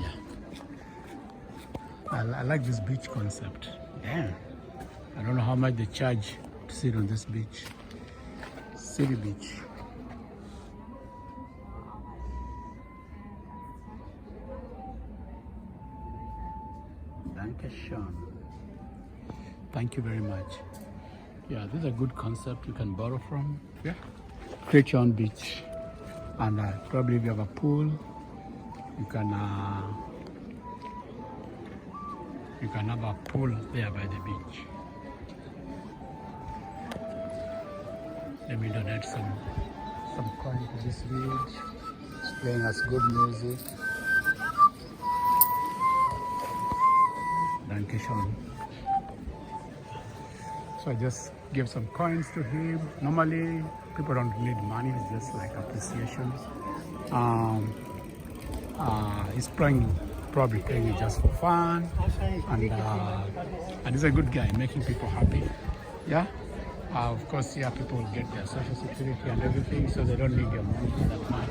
I like this beach concept. Damn. I don't know how much they charge to sit on this beach. City beach. Dankeschön. Thank you very much. Yeah, this is a good concept you can borrow from. Yeah. Create your own beach. And probably if you have a pool, you can have a pool there by the beach. Let me donate some coin to this beach. It's playing us good music. Dankeschön. So I just give some coins to him. Normally, people don't need money, it's just like appreciation. He's probably playing it just for fun, and he's a good guy, making people happy. Yeah. Of course, yeah, people will get their social security and everything, so they don't need your money that much.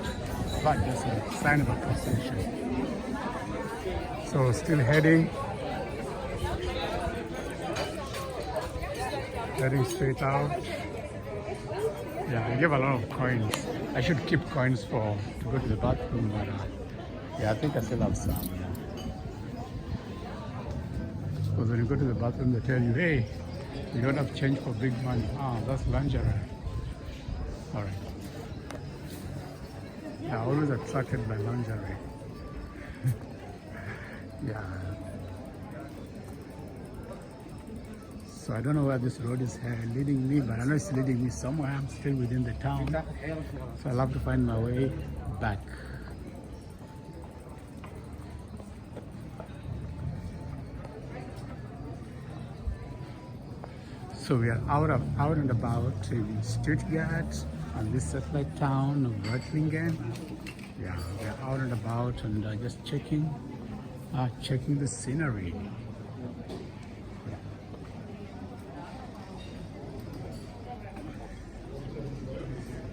But just a sign of appreciation. So still heading straight out. Yeah, I give a lot of coins. I should keep coins to go to the bathroom, but yeah, I think I still have some. Yeah. Because when you go to the bathroom, they tell you, hey, you don't have change for big money. That's lingerie. All right. Yeah, always attracted by lingerie. Yeah. So I don't know where this road is leading me, but I know it's leading me somewhere. I'm still within the town. So I'll have to find my way back. So we are out and about in Stuttgart and this satellite town of Reutlingen. Yeah, we are out and about and just checking the scenery.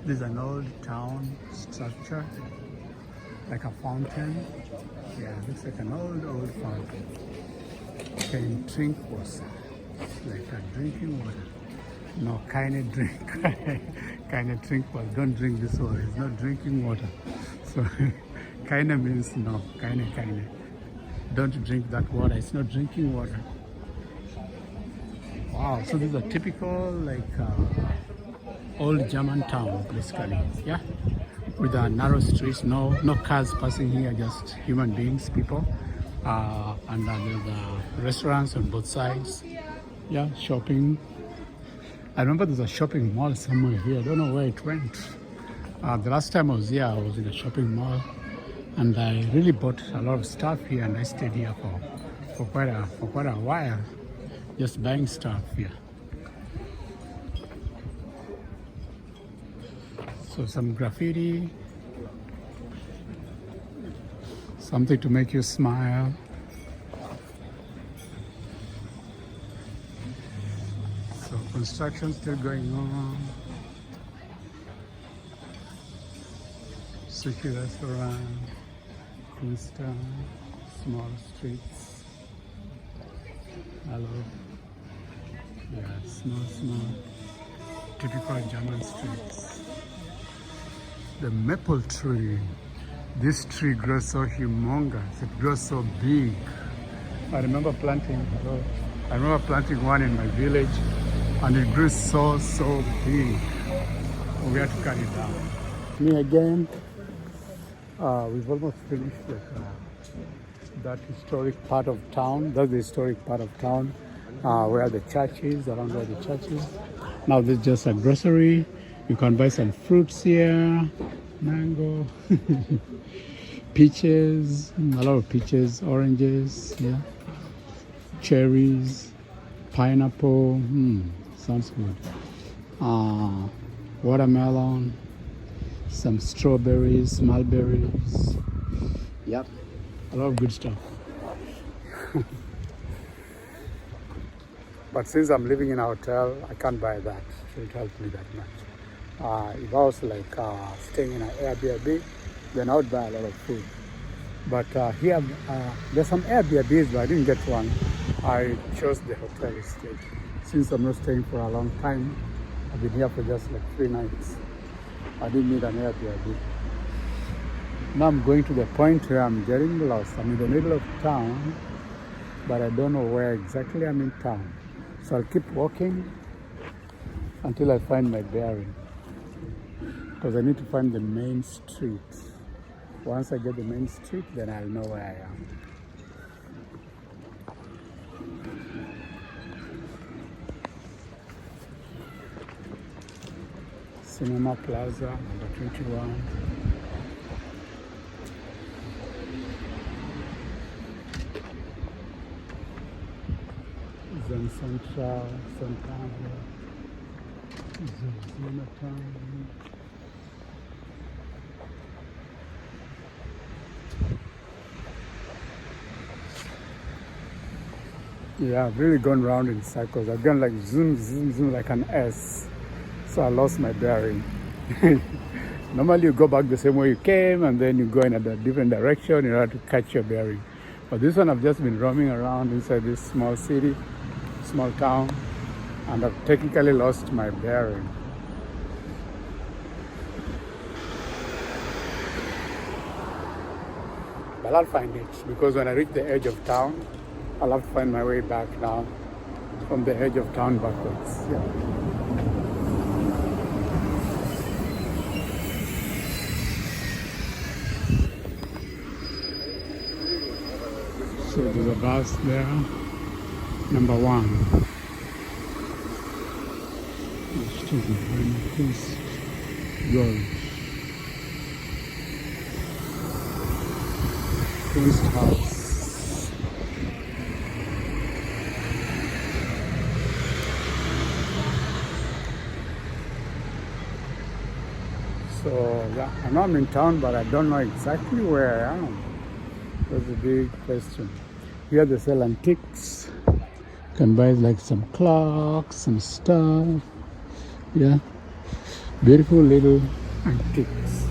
This is an old town structure, like a fountain. Yeah, looks like an old fountain. Can drink water, like a drinking water. No, kind of drink, kind of drink water. Don't drink this water. It's not drinking water. So, kind of means no, kind of. Don't drink that water. It's not drinking water. Wow. So this is a typical like old German town, basically. Yeah, with narrow streets, no cars passing here, just human beings, people. And there's restaurants on both sides. Yeah, shopping. I remember there's a shopping mall somewhere here. I don't know where it went. The last time I was here, I was in a shopping mall, and I really bought a lot of stuff here, and I stayed here for quite a while, just buying stuff here. So some graffiti, something to make you smile. So construction still going on. Sushi restaurant, Queenstown, small streets. Hello. Yeah, small, typical German streets. The maple tree. This tree grows so humongous. It grows so big. I remember planting one in my village, and it grew so big. We had to cut it down. Me again. We've almost finished that historic part of town. That's the historic part of town where the church is, around where the church is. Now this is just a grocery. You can buy some fruits here, mango, peaches, a lot of peaches, oranges, yeah, cherries, pineapple, sounds good. Watermelon, some strawberries, mulberries. Yep, a lot of good stuff. But since I'm living in a hotel, I can't buy that, so it helped me that much. If I was like staying in an Airbnb, then I would buy a lot of food. But here, there's some Airbnbs, but I didn't get one. I chose the hotel instead. Since I'm not staying for a long time, I've been here for just like 3 nights. I didn't need an Airbnb. Now I'm going to the point where I'm getting lost. I'm in the middle of town, but I don't know where exactly I'm in town. So I'll keep walking until I find my bearing, because I need to find the main street. Once I get the main street, then I'll know where I am. Cinema Plaza, number 21. Zen Central, Santana, Zenatown. Yeah, I've really gone round in circles. I've gone like zoom like an S. So I lost my bearing. Normally you go back the same way you came, and then you go in a different direction in order to catch your bearing. But this one, I've just been roaming around inside this small city, small town, and I've technically lost my bearing. But I'll find it, because when I reach the edge of town, I'll have to find my way back now from the edge of town backwards. Yeah. So there's a bus there, number 1. Let's take it when this goes. Priest house. So yeah, I know I'm in town, but I don't know exactly where I am. That's a big question. Here they sell antiques. You can buy like some clocks and stuff. Yeah. Beautiful little antiques.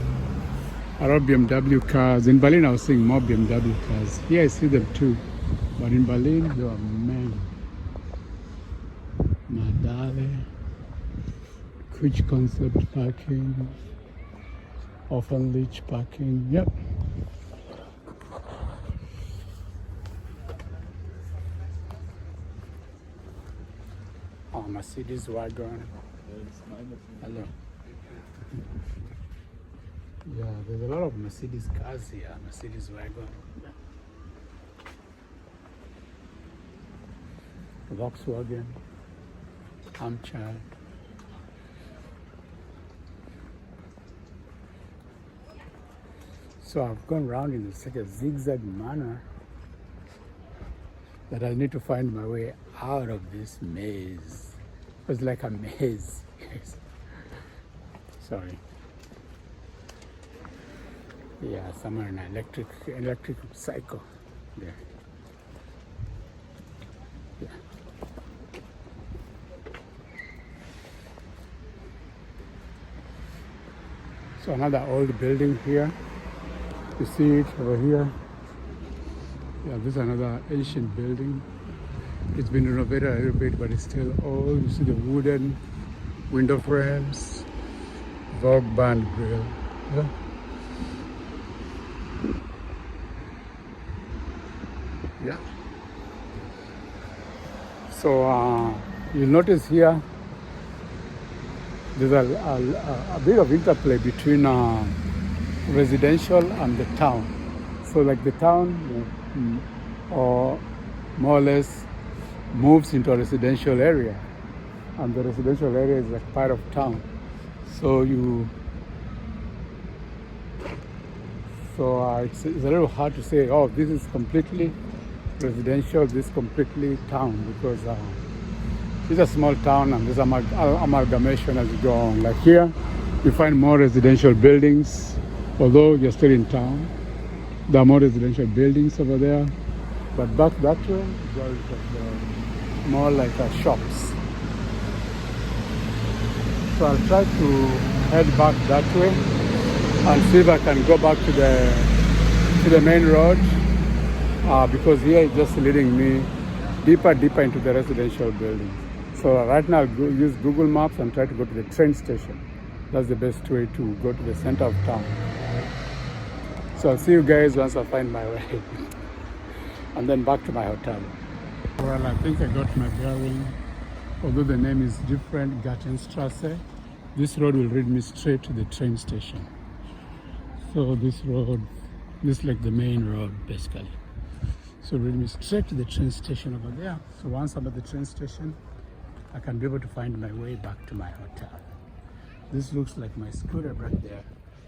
A lot of BMW cars. In Berlin, I was seeing more BMW cars. Here, I see them too. But in Berlin, there are many. Madale, Quick Concept parking, Offenlich parking. Yep. Oh, Mercedes wagon. Hello. Yeah, there's a lot of Mercedes cars here. Mercedes wagon. Volkswagen. Amchad. So I've gone around in such a zigzag manner that I need to find my way out of this maze. It's like a maze. Sorry. Yeah, somewhere in an electric cycle there. Yeah. So another old building here. You see it over here. Yeah, this is another ancient building. It's been renovated a little bit, but it's still old. You see the wooden window frames, Vogue band grill. Yeah. Yeah. So you notice here there's a bit of interplay between residential and the town. So like the town or more or less moves into a residential area, and the residential area is like part of town. So it's a little hard to say, oh, this is completely residential, this is completely town, because it's a small town and there's amalgamation as you go on. Like here, you find more residential buildings, although you're still in town. There are more residential buildings over there, but back that way, there's more like shops. So I'll try to head back that way and see if I can go back to the main road, because here is just leading me deeper into the residential buildings. So right now I'll use Google Maps and try to go to the train station. That's the best way to go to the center of town. So I'll see you guys once I find my way. And then back to my hotel. Well, I think I got my bearing. Although the name is different, Gartenstrasse, this road will lead me straight to the train station. So this is like the main road, basically. So lead me straight to the train station over there. So once I'm at the train station, I can be able to find my way back to my hotel. This looks like my scooter right there.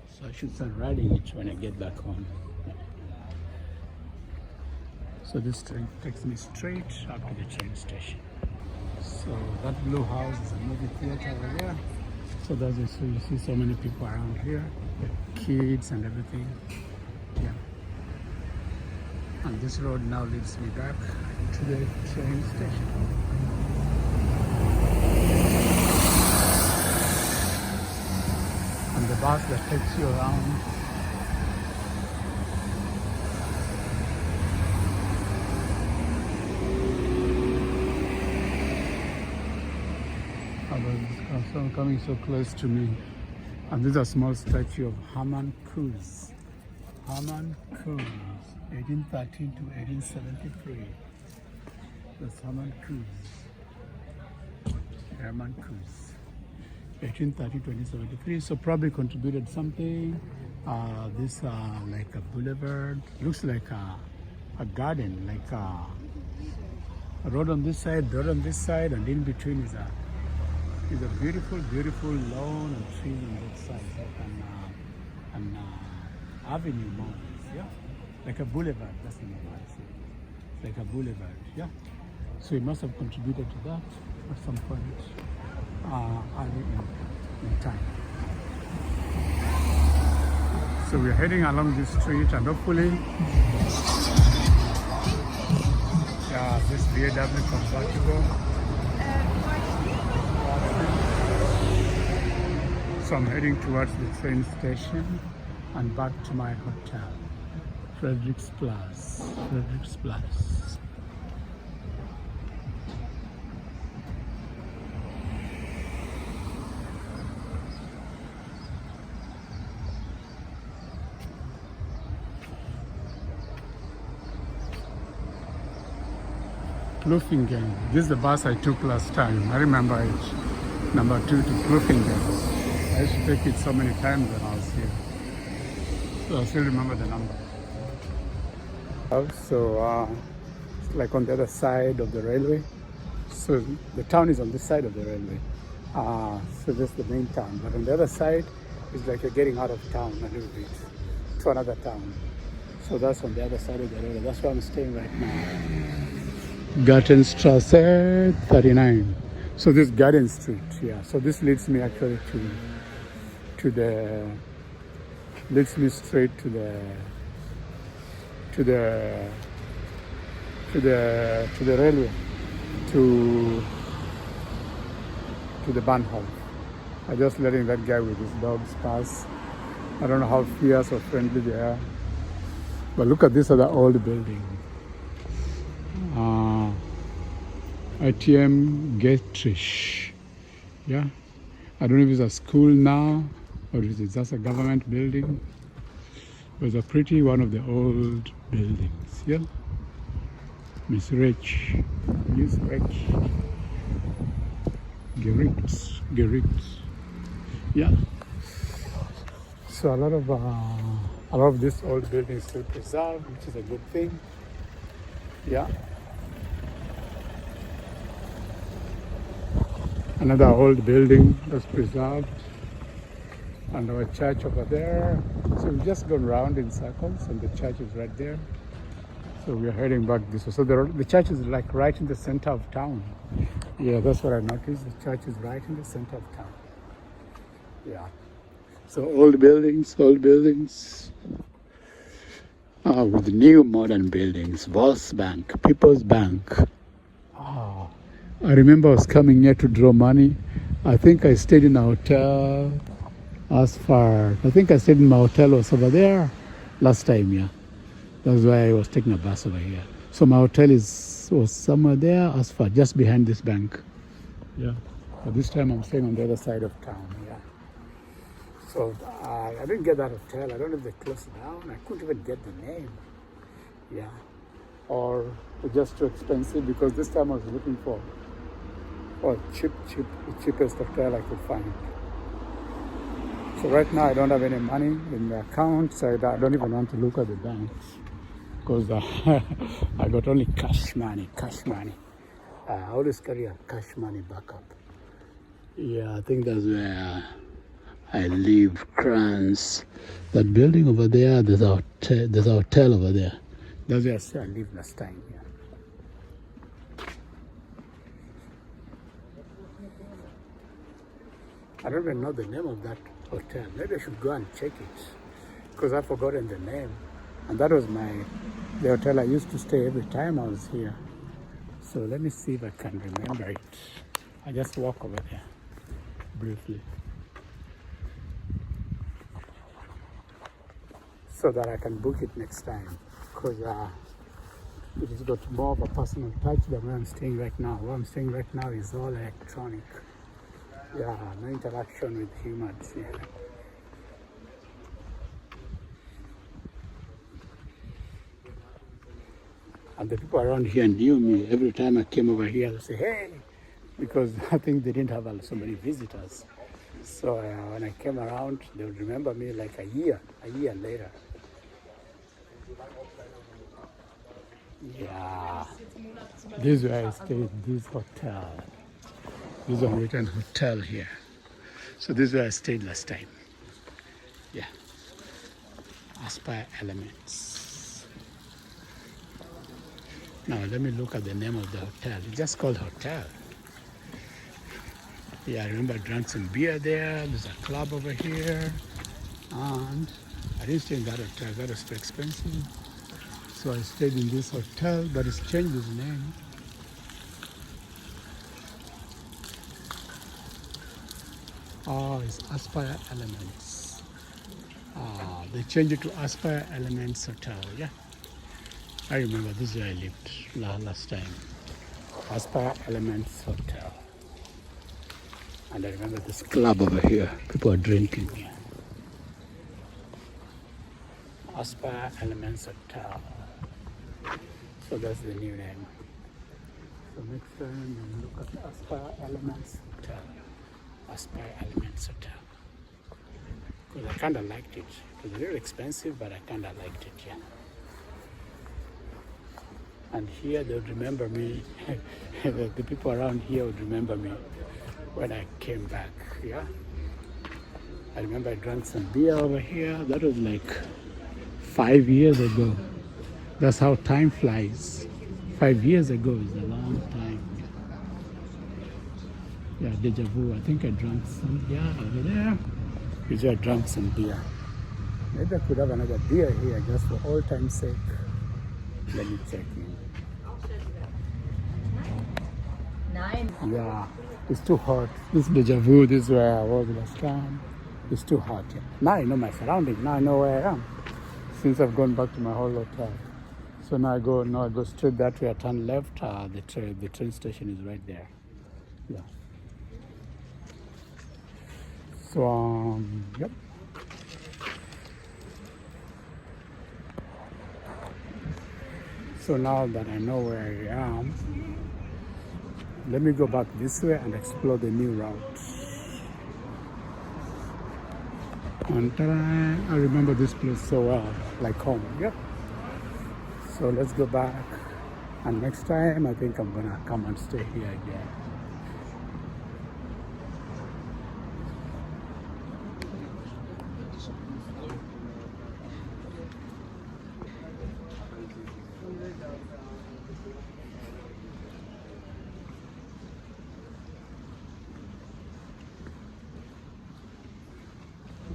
So I should start riding it when I get back home. So this train takes me straight up to the train station. So that blue house is a movie theater over there. So that's it. So you see so many people around here, kids and everything. Yeah. And this road now leads me back to the train station. And the bus that takes you around. Someone coming so close to me. And this is a small statue of Hermann Kruse. Hermann Kruse, 1813 to 1873. That's Hermann Kruse. Hermann Kruse. 1830 to 1873. So probably contributed something. This like a boulevard. Looks like a garden, like a road on this side, road on this side, and in between is a beautiful lawn and trees on both sides, like an avenue more, yeah, like a boulevard. That's the name I say. It's like a boulevard, yeah. So he must have contributed to that at some point early in time. So we're heading along this street, and hopefully, yeah, this VW convertible. So I'm heading towards the train station and back to my hotel. Fredericksplatz. Klufingen. This is the bus I took last time. I remember it. Number 2 to Klufingen. I used to take it so many times when I was here. So I still remember the number. So it's like on the other side of the railway. So the town is on this side of the railway. So this is the main town. But on the other side, it's like you're getting out of town a little bit to another town. So that's on the other side of the railway. That's where I'm staying right now. Gartenstrasse 39. So this Garden Street, yeah. So this leads me actually leads me straight to the railway, to the Bahnhof. I'm just letting that guy with his dogs pass. I don't know how fierce or friendly they are. But look at this other old building. ITM Getrich. Yeah. I don't know if it's a school now or if it's just a government building. It was a pretty one of the old buildings. Yeah. Miss Rich. Gerickt. Yeah. So a lot of this old buildings still preserved, which is a good thing. Yeah. Another old building that's preserved, and our church over there. So we've just gone round in circles, and the church is right there. So we are heading back this way. So the church is like right in the center of town. Yeah, that's what I noticed. The church is right in the center of town. Yeah. So old buildings. With new modern buildings. Volksbank, People's Bank. I remember I was coming here to draw money. I think I stayed in a hotel I think I stayed in my hotel was over there last time, yeah. That's why I was taking a bus over here. So my hotel was somewhere there, as far just behind this bank. Yeah. But this time I'm staying on the other side of town, yeah. So I didn't get that hotel. I don't know if they closed down. I couldn't even get the name. Yeah. Or it's just too expensive, because this time I was looking for the cheapest hotel I could find. So right now I don't have any money in the account, so I don't even want to look at the banks, because I got only cash money. I always carry a cash money backup. Yeah, I think that's where I live. Kranz. That building over there, there's a hotel over there. That's where I lived last time. Yeah. I don't even know the name of that hotel. Maybe I should go and check it, because I've forgotten the name. And that was the hotel I used to stay every time I was here. So let me see if I can remember it. I just walk over there briefly, so that I can book it next time, because it has got more of a personal touch than where I'm staying right now. Where I'm staying right now is all electronic. Yeah, no interaction with humans. Yeah. And the people around here knew me. Every time I came over here, they say, hey, because I think they didn't have so many visitors. So when I came around, they would remember me like a year later. Yeah, this is where I stayed, this hotel. This is a written hotel here. So this is where I stayed last time. Yeah. Aspire Elements. Now let me look at the name of the hotel. It's just called Hotel. Yeah, I remember I drank some beer there. There's a club over here. And I didn't stay in that hotel. That was too expensive. So I stayed in this hotel, but it's changed its name. Oh, it's Aspire Elements. They changed it to Aspire Elements Hotel. Yeah, I remember this is where I lived last time. Aspire Elements Hotel. And I remember this club over here. People are drinking here. Aspire Elements Hotel. So that's the new name. So next time we look at Aspire Elements Hotel. Aspire Elements Hotel. Because I kind of liked it. It was very expensive, but I kind of liked it, yeah. And here they would remember me. The people around here would remember me when I came back, yeah. I remember I drank some beer over here. That was like 5 years ago. That's how time flies. 5 years ago is a long time. Yeah, deja vu. I think I drank some beer over there. Usually I drank some beer. Maybe I could have another beer here just for all time's sake. Let me check in. Yeah, it's too hot. This deja vu, this is where I was last time. It's too hot. Yeah. Now I know my surroundings. Now I know where I am. Since I've gone back to my whole hotel. So now I go straight that way. I turn left. The train station is right there. Yeah. So yep. So now that I know where I am, let me go back this way and explore the new route. And I remember this place so well, like home. Yep. So let's go back. And next time, I think I'm gonna come and stay here again.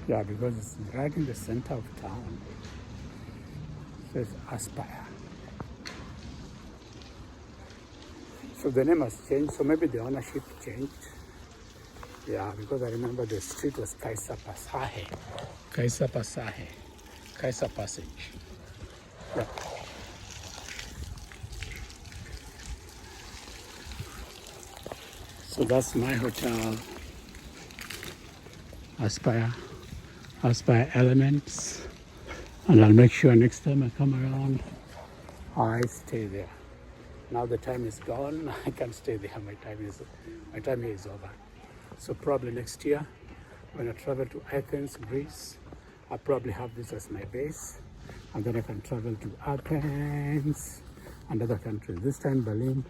Yeah, because it's right in the center of town. So it's Aspire. So the name has changed, so maybe the ownership changed. Yeah, because I remember the street was Kaiser Passage. Kaiser Passage. Yeah. So that's my hotel, Aspire Elements, and I'll make sure next time I come around, I stay there. Now the time is gone. I can't stay there. My time here is over. So probably next year, when I travel to Athens, Greece, I'll probably have this as my base, and then I can travel to Athens and other countries. This time Berlin,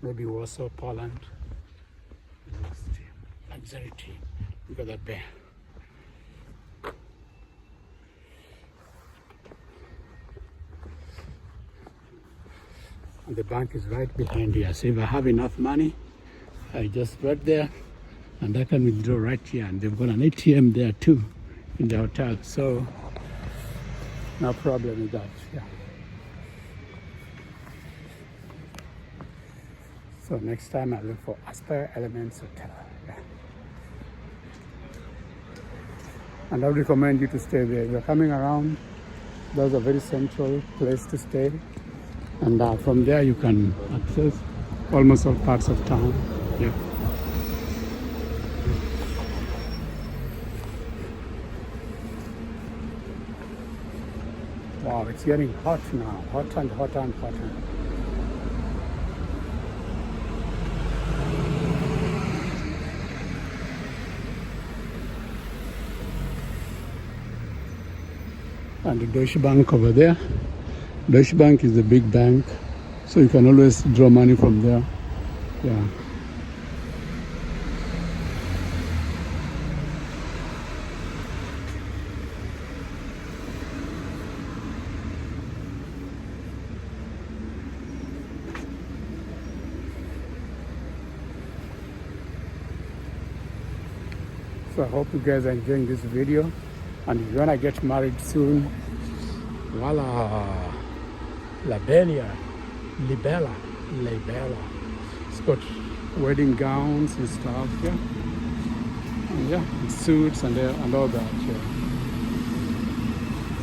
maybe Warsaw, Poland. Luxury team. Look at that bear. And the bank is right behind here. So if I have enough money, I just right there, and I can withdraw right here. And they've got an ATM there too, in the hotel. So no problem with that. Yeah. So next time I look for Aspire Elements Hotel. Yeah. And I would recommend you to stay there. If you're coming around, that's a very central place to stay. And from there you can access almost all parts of town. Yeah. Wow, it's getting hot now. Hotter and hotter and hotter. And the Deutsche Bank over there. Deutsche Bank is the big bank, so you can always draw money from there. Yeah. So I hope you guys are enjoying this video, and if you wanna get married soon, voila. Libella. It's got wedding gowns and stuff, yeah. Yeah, suits and all that. Yeah.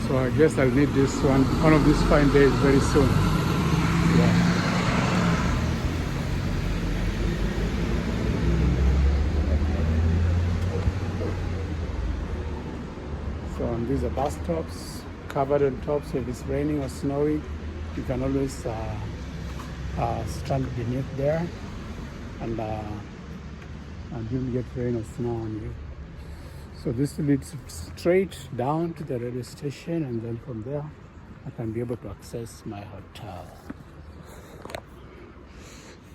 So I guess I'll need this one of these fine days very soon. Yeah. So and these are bus stops, covered on top. So if it's raining or snowing, you can always stand beneath there, and you'll get rain or snow on you. So this leads straight down to the railway station, and then from there I can be able to access my hotel.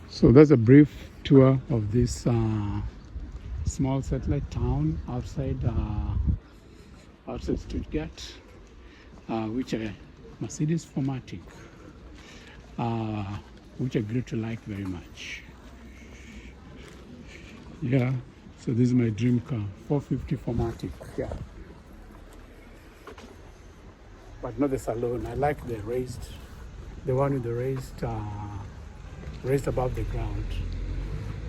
So that's a brief tour of this small satellite town outside Stuttgart, which are Mercedes 4MATIC, which I grew to like very much. Yeah, so this is my dream car, 450 4MATIC. Yeah, but not the saloon. I like the one with the raised above the ground.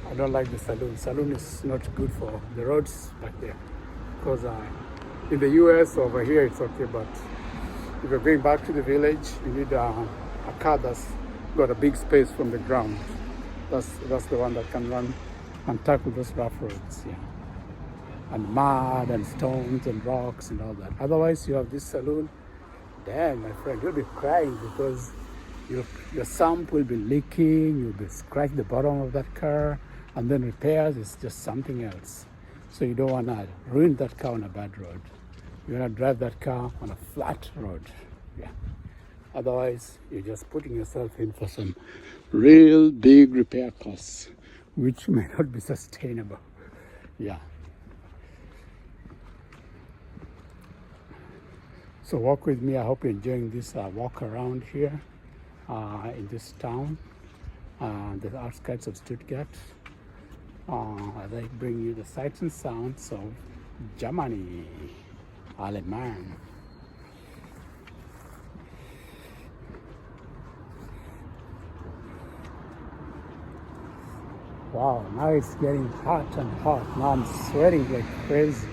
I don't like the saloon. Saloon is not good for the roads back there, because in the US over here it's okay, but if you're going back to the village, you need a car that's got a big space from the ground. That's the one that can run and tackle those rough roads, yeah. And mud and stones and rocks and all that. Otherwise, you have this saloon, damn, my friend, you'll be crying because your sump will be leaking, you'll be scratching the bottom of that car, and then repairs is just something else. So you don't want to ruin that car on a bad road. You want to drive that car on a flat road, yeah. Otherwise, you're just putting yourself in for some real big repair costs, which may not be sustainable, yeah. So walk with me. I hope you're enjoying this walk around here in this town, the outskirts of Stuttgart, as I bring you the sights and sounds of Germany, Aleman. Wow, now it's getting hot and hot. Now I'm sweating like crazy.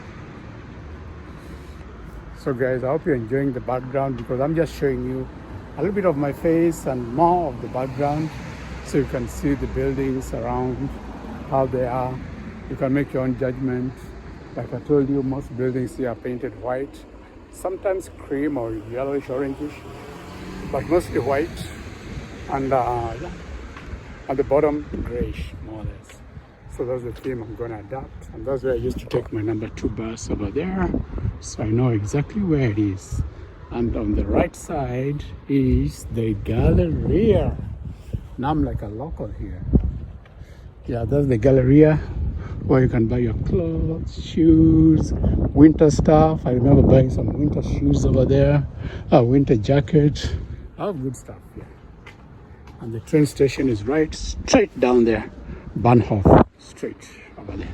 So guys, I hope you're enjoying the background, because I'm just showing you a little bit of my face and more of the background, so you can see the buildings around, how they are. You can make your own judgment. Like I told you, most buildings here are painted white, sometimes cream or yellowish, orangish, but mostly white, and at the bottom grayish, more or less. So that's the theme I'm going to adapt, and that's where I used to take my number 2 bus over there, so I know exactly where it is. And on the right side is the Galleria. Now I'm like a local here. Yeah, that's the Galleria, where you can buy your clothes, shoes, winter stuff. I remember buying some winter shoes over there, a winter jacket. I have good stuff here. And the train station is right straight down there, Bahnhof, straight over there.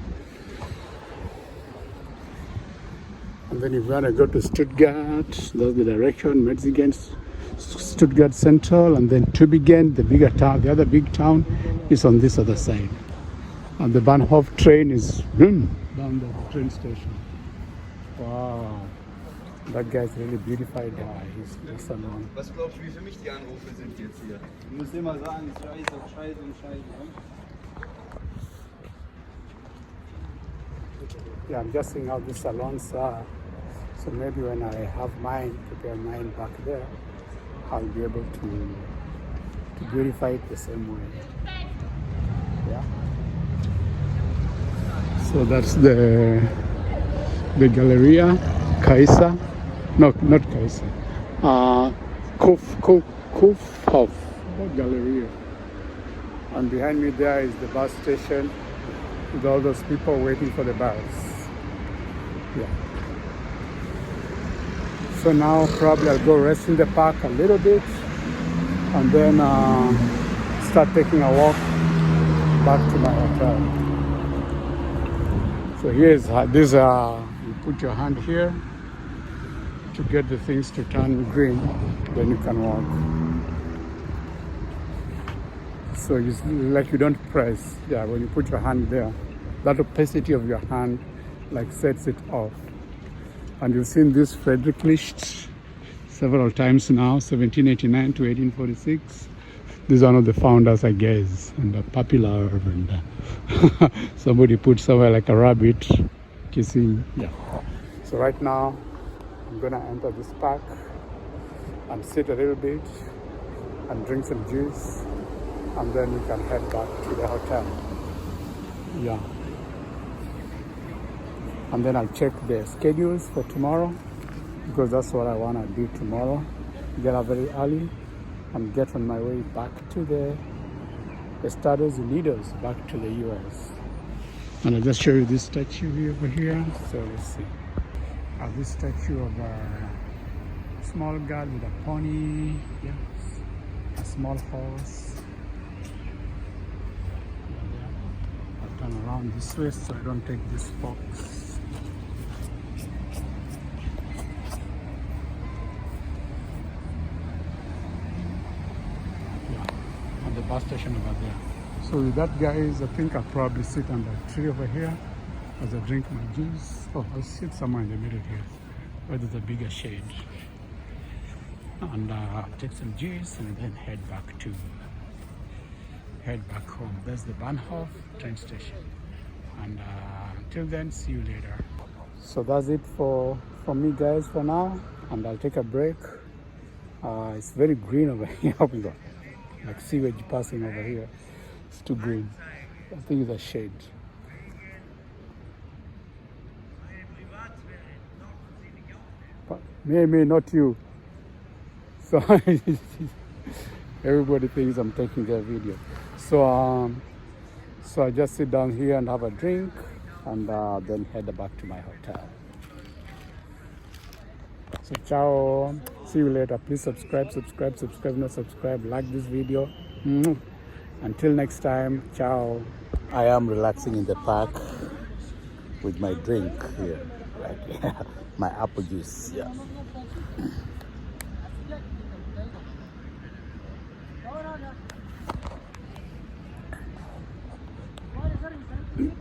And then if you want to go to Stuttgart, that's the direction, Metzingen, Stuttgart Central, and then Tübingen, the bigger town, the other big town, is on this other side. And the Bahnhof train is down the train station. Wow, that guy's really beautified his salon. Was glaubst du, wie für mich die Anrufe sind jetzt hier? Du musst immer sagen, Scheiße, Scheiße und Scheiße. Yeah, I'm just seeing how the salons are. So maybe when I have prepare mine back there, I'll be able to beautify it the same way. Yeah. So that's the Galleria Kaiser. No, not Kaiser. Kufhof Galleria. And behind me there is the bus station with all those people waiting for the bus. Yeah. So now probably I'll go rest in the park a little bit, and then start taking a walk back to my hotel. So here's this. You put your hand here to get the things to turn green, then you can walk. So you don't press. Yeah, when you put your hand there, that opacity of your hand like sets it off. And you've seen this Friedrich List several times now, 1789 to 1846. This is one of the founders, I guess, and popular, and somebody put somewhere like a rabbit kissing. Yeah. So right now, I'm gonna enter this park and sit a little bit and drink some juice, and then we can head back to the hotel. Yeah. And then I'll check the schedules for tomorrow, because that's what I want to do tomorrow. Get up very early and get on my way back to the Estados Unidos, back to the US. And I'll just show you this statue over here. So let's see. This statue of a small girl with a pony. Yes. A small horse. I'll turn around this way so I don't take this box. The bus station over there. So with that, guys, I think I'll probably sit under a tree over here as I drink my juice. Oh, I'll sit somewhere in the middle here where there's a bigger shade, and take some juice and then head back home. That's the Bahnhof train station, and until then, see you later. So that's it from me, guys, for now, and I'll take a break. It's very green over here. Like sewage passing over here. It's too green. I think it's a shade. But me, not you. So everybody thinks I'm taking their video. So I just sit down here and have a drink, and then head back to my hotel. So ciao. See you later. Please subscribe, not subscribe, like this video. Until next time, ciao. I am relaxing in the park with my drink here, like my apple juice. Yeah.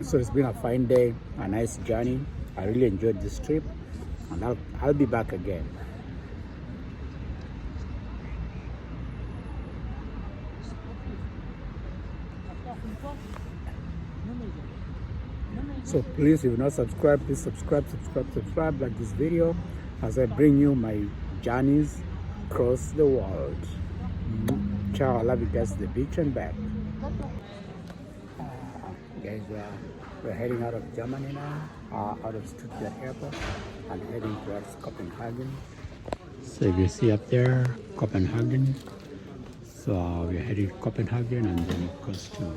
So it's been a fine day, a nice journey. I really enjoyed this trip, and I'll be back again. So please, if you're not subscribed, please subscribe, like this video as I bring you my journeys across the world. Ciao, I love you guys to the beach and back. Guys, we're heading out of Germany now, out of Stuttgart airport, and heading towards Copenhagen. So if you see up there, Copenhagen. So we're heading to Copenhagen, and then it goes to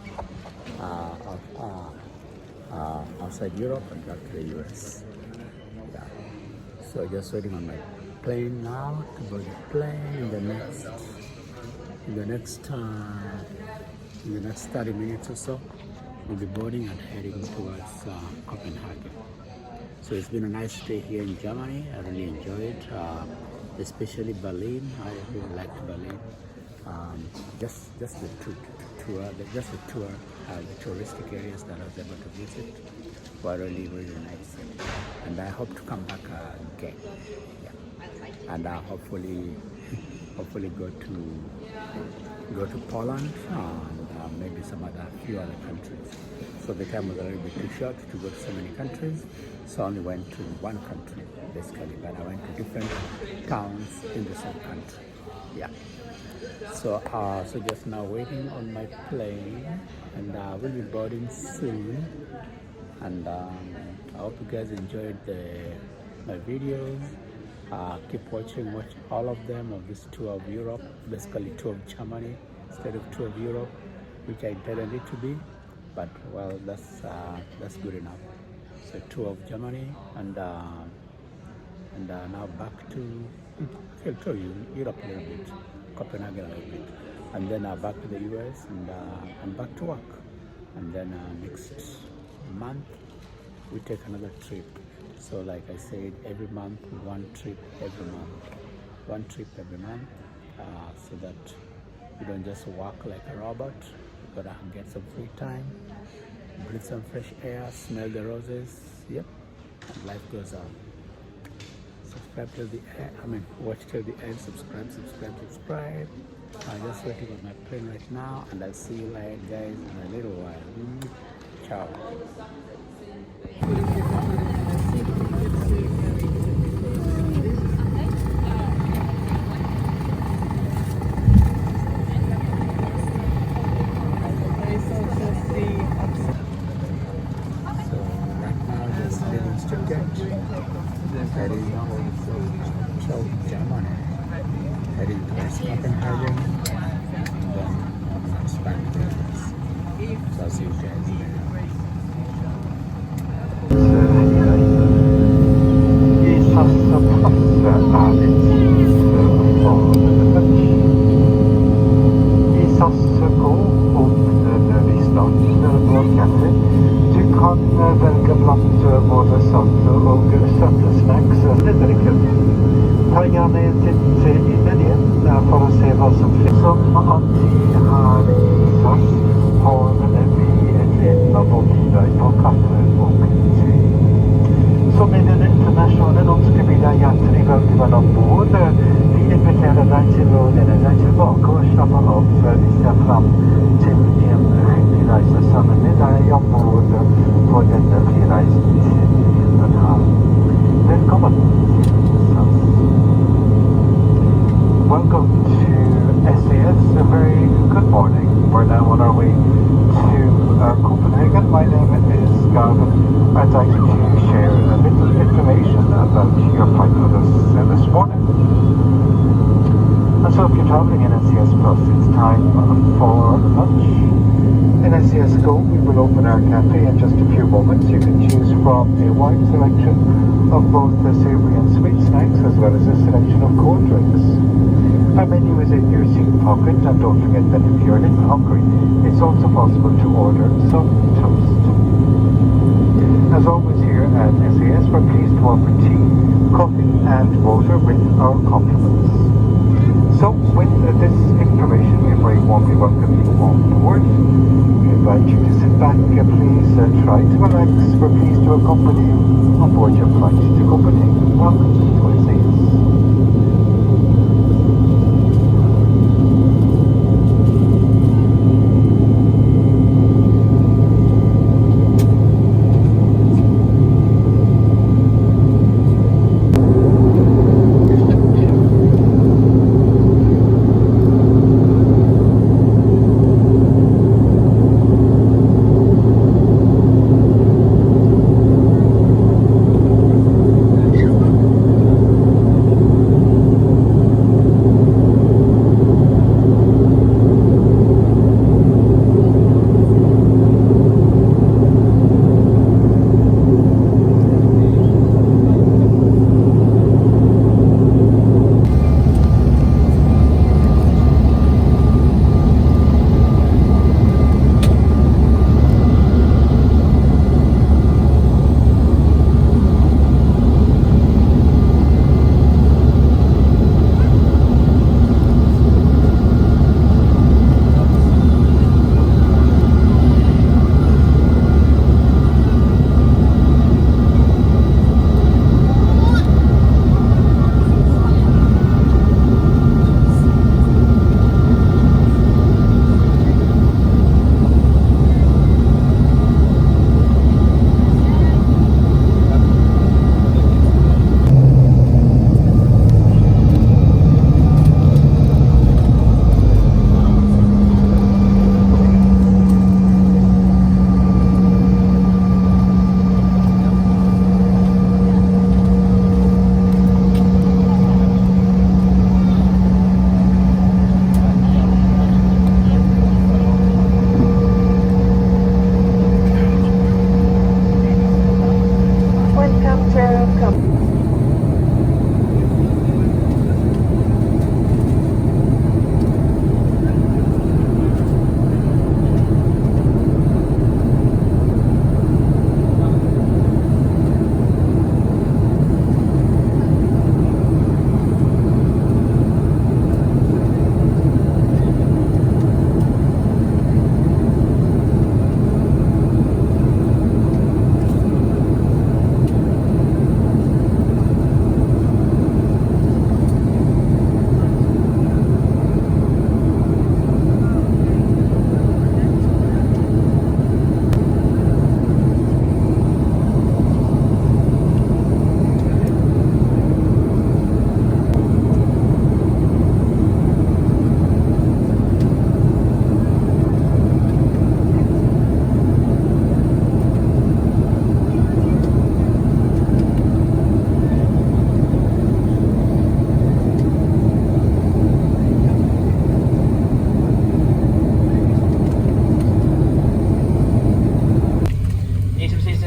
outside Europe and back to the US. Yeah. So just waiting on my plane now to board the plane in the next 30 minutes or so. We'll be boarding and heading towards Copenhagen. So it's been a nice stay here in Germany. I really enjoyed it, especially Berlin. I really liked Berlin. Just the tour, the touristic areas that I was able to visit were really, really nice, and I hope to come back again. Yeah. And hopefully go to Poland and maybe some few other countries. So the time was a little bit too short to go to so many countries, so I only went to one country basically, but I went to different towns in the same country. Yeah. So just now waiting on my plane, and we'll be boarding soon. And I hope you guys enjoyed my videos. Keep watching, watch all of them of this tour of Europe, basically tour of Germany instead of tour of Europe, which I intended it to be. But well, that's good enough. So tour of Germany, and now back to I'll tell you Europe a little bit, Copenhagen a little bit, and then back to the US and back to work. And then next month we take another trip. So like I said, every month one trip every month, so that you don't just work like a robot. You gotta get some free time, breathe some fresh air, smell the roses. Yep. and life goes on. Subscribe till the end. I mean, watch till the end. Subscribe. I'm just waiting on my plane right now, and I'll see you guys in a little while. Ciao. So right now just leaving Stuttgart, heading to Germany, heading towards Copenhagen, and then onwards back to Paris. So I'll see you guys there. Velge blant både salte og søte snacks eller drikke. Ta gjerne titt inne igjen for å se hva som finnes. Som alltid her i SAS har vi en liten måltid på kaffe og te. Som i den internasjonale ønsker vi deg hjertelig velkommen ombord. Vi inviterer deg til å lene deg tilbake og slappe av. Vi ser frem til en hyggelig reise sammen med deg ombord på denne flyreisen til København. Velkommen til SAS. Welcome to SAS. A very good morning. We're now on our way to Copenhagen. My name is Gavin. I'd like to share a little information about your flight with us this morning. And so if you're traveling in SAS Plus, it's time for lunch. In SAS Go, we will open our cafe in just a few moments. You can choose from a wide selection of both the savory and sweet snacks, as well as a selection of cold drinks. Our menu is in your seat pocket, and don't forget that if you're a little hungry, it's also possible to order some toast. As always here at SAS, we're pleased to offer tea, coffee and water with our compliments. So, with this information, we very warmly welcome you on board. We invite you to sit back, please try to relax. We're pleased to accompany you on board your flight to Copenhagen. Welcome to SAS.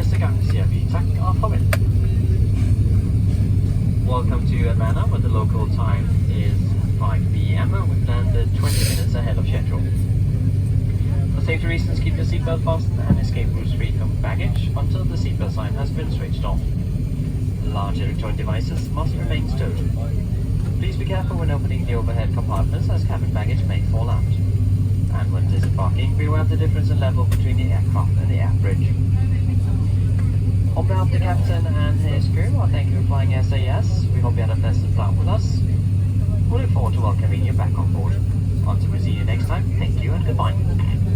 STUTTGART säger vi tack och farväl. Welcome to Atlanta, where the local time is 5 p.m. and we've landed 20 minutes ahead of schedule. For safety reasons, keep your seatbelt fastened and escape routes free from baggage until the seatbelt sign has been switched off. Large electronic devices must remain stowed. Please be careful when opening the overhead compartments, as cabin baggage may fall out. And when disembarking, beware of the difference in level between the aircraft and the air bridge. On behalf of the captain and his crew, I thank you for flying SAS. We hope you had a pleasant flight with us. We look forward to welcoming you back on board. Until we see you next time, thank you and goodbye.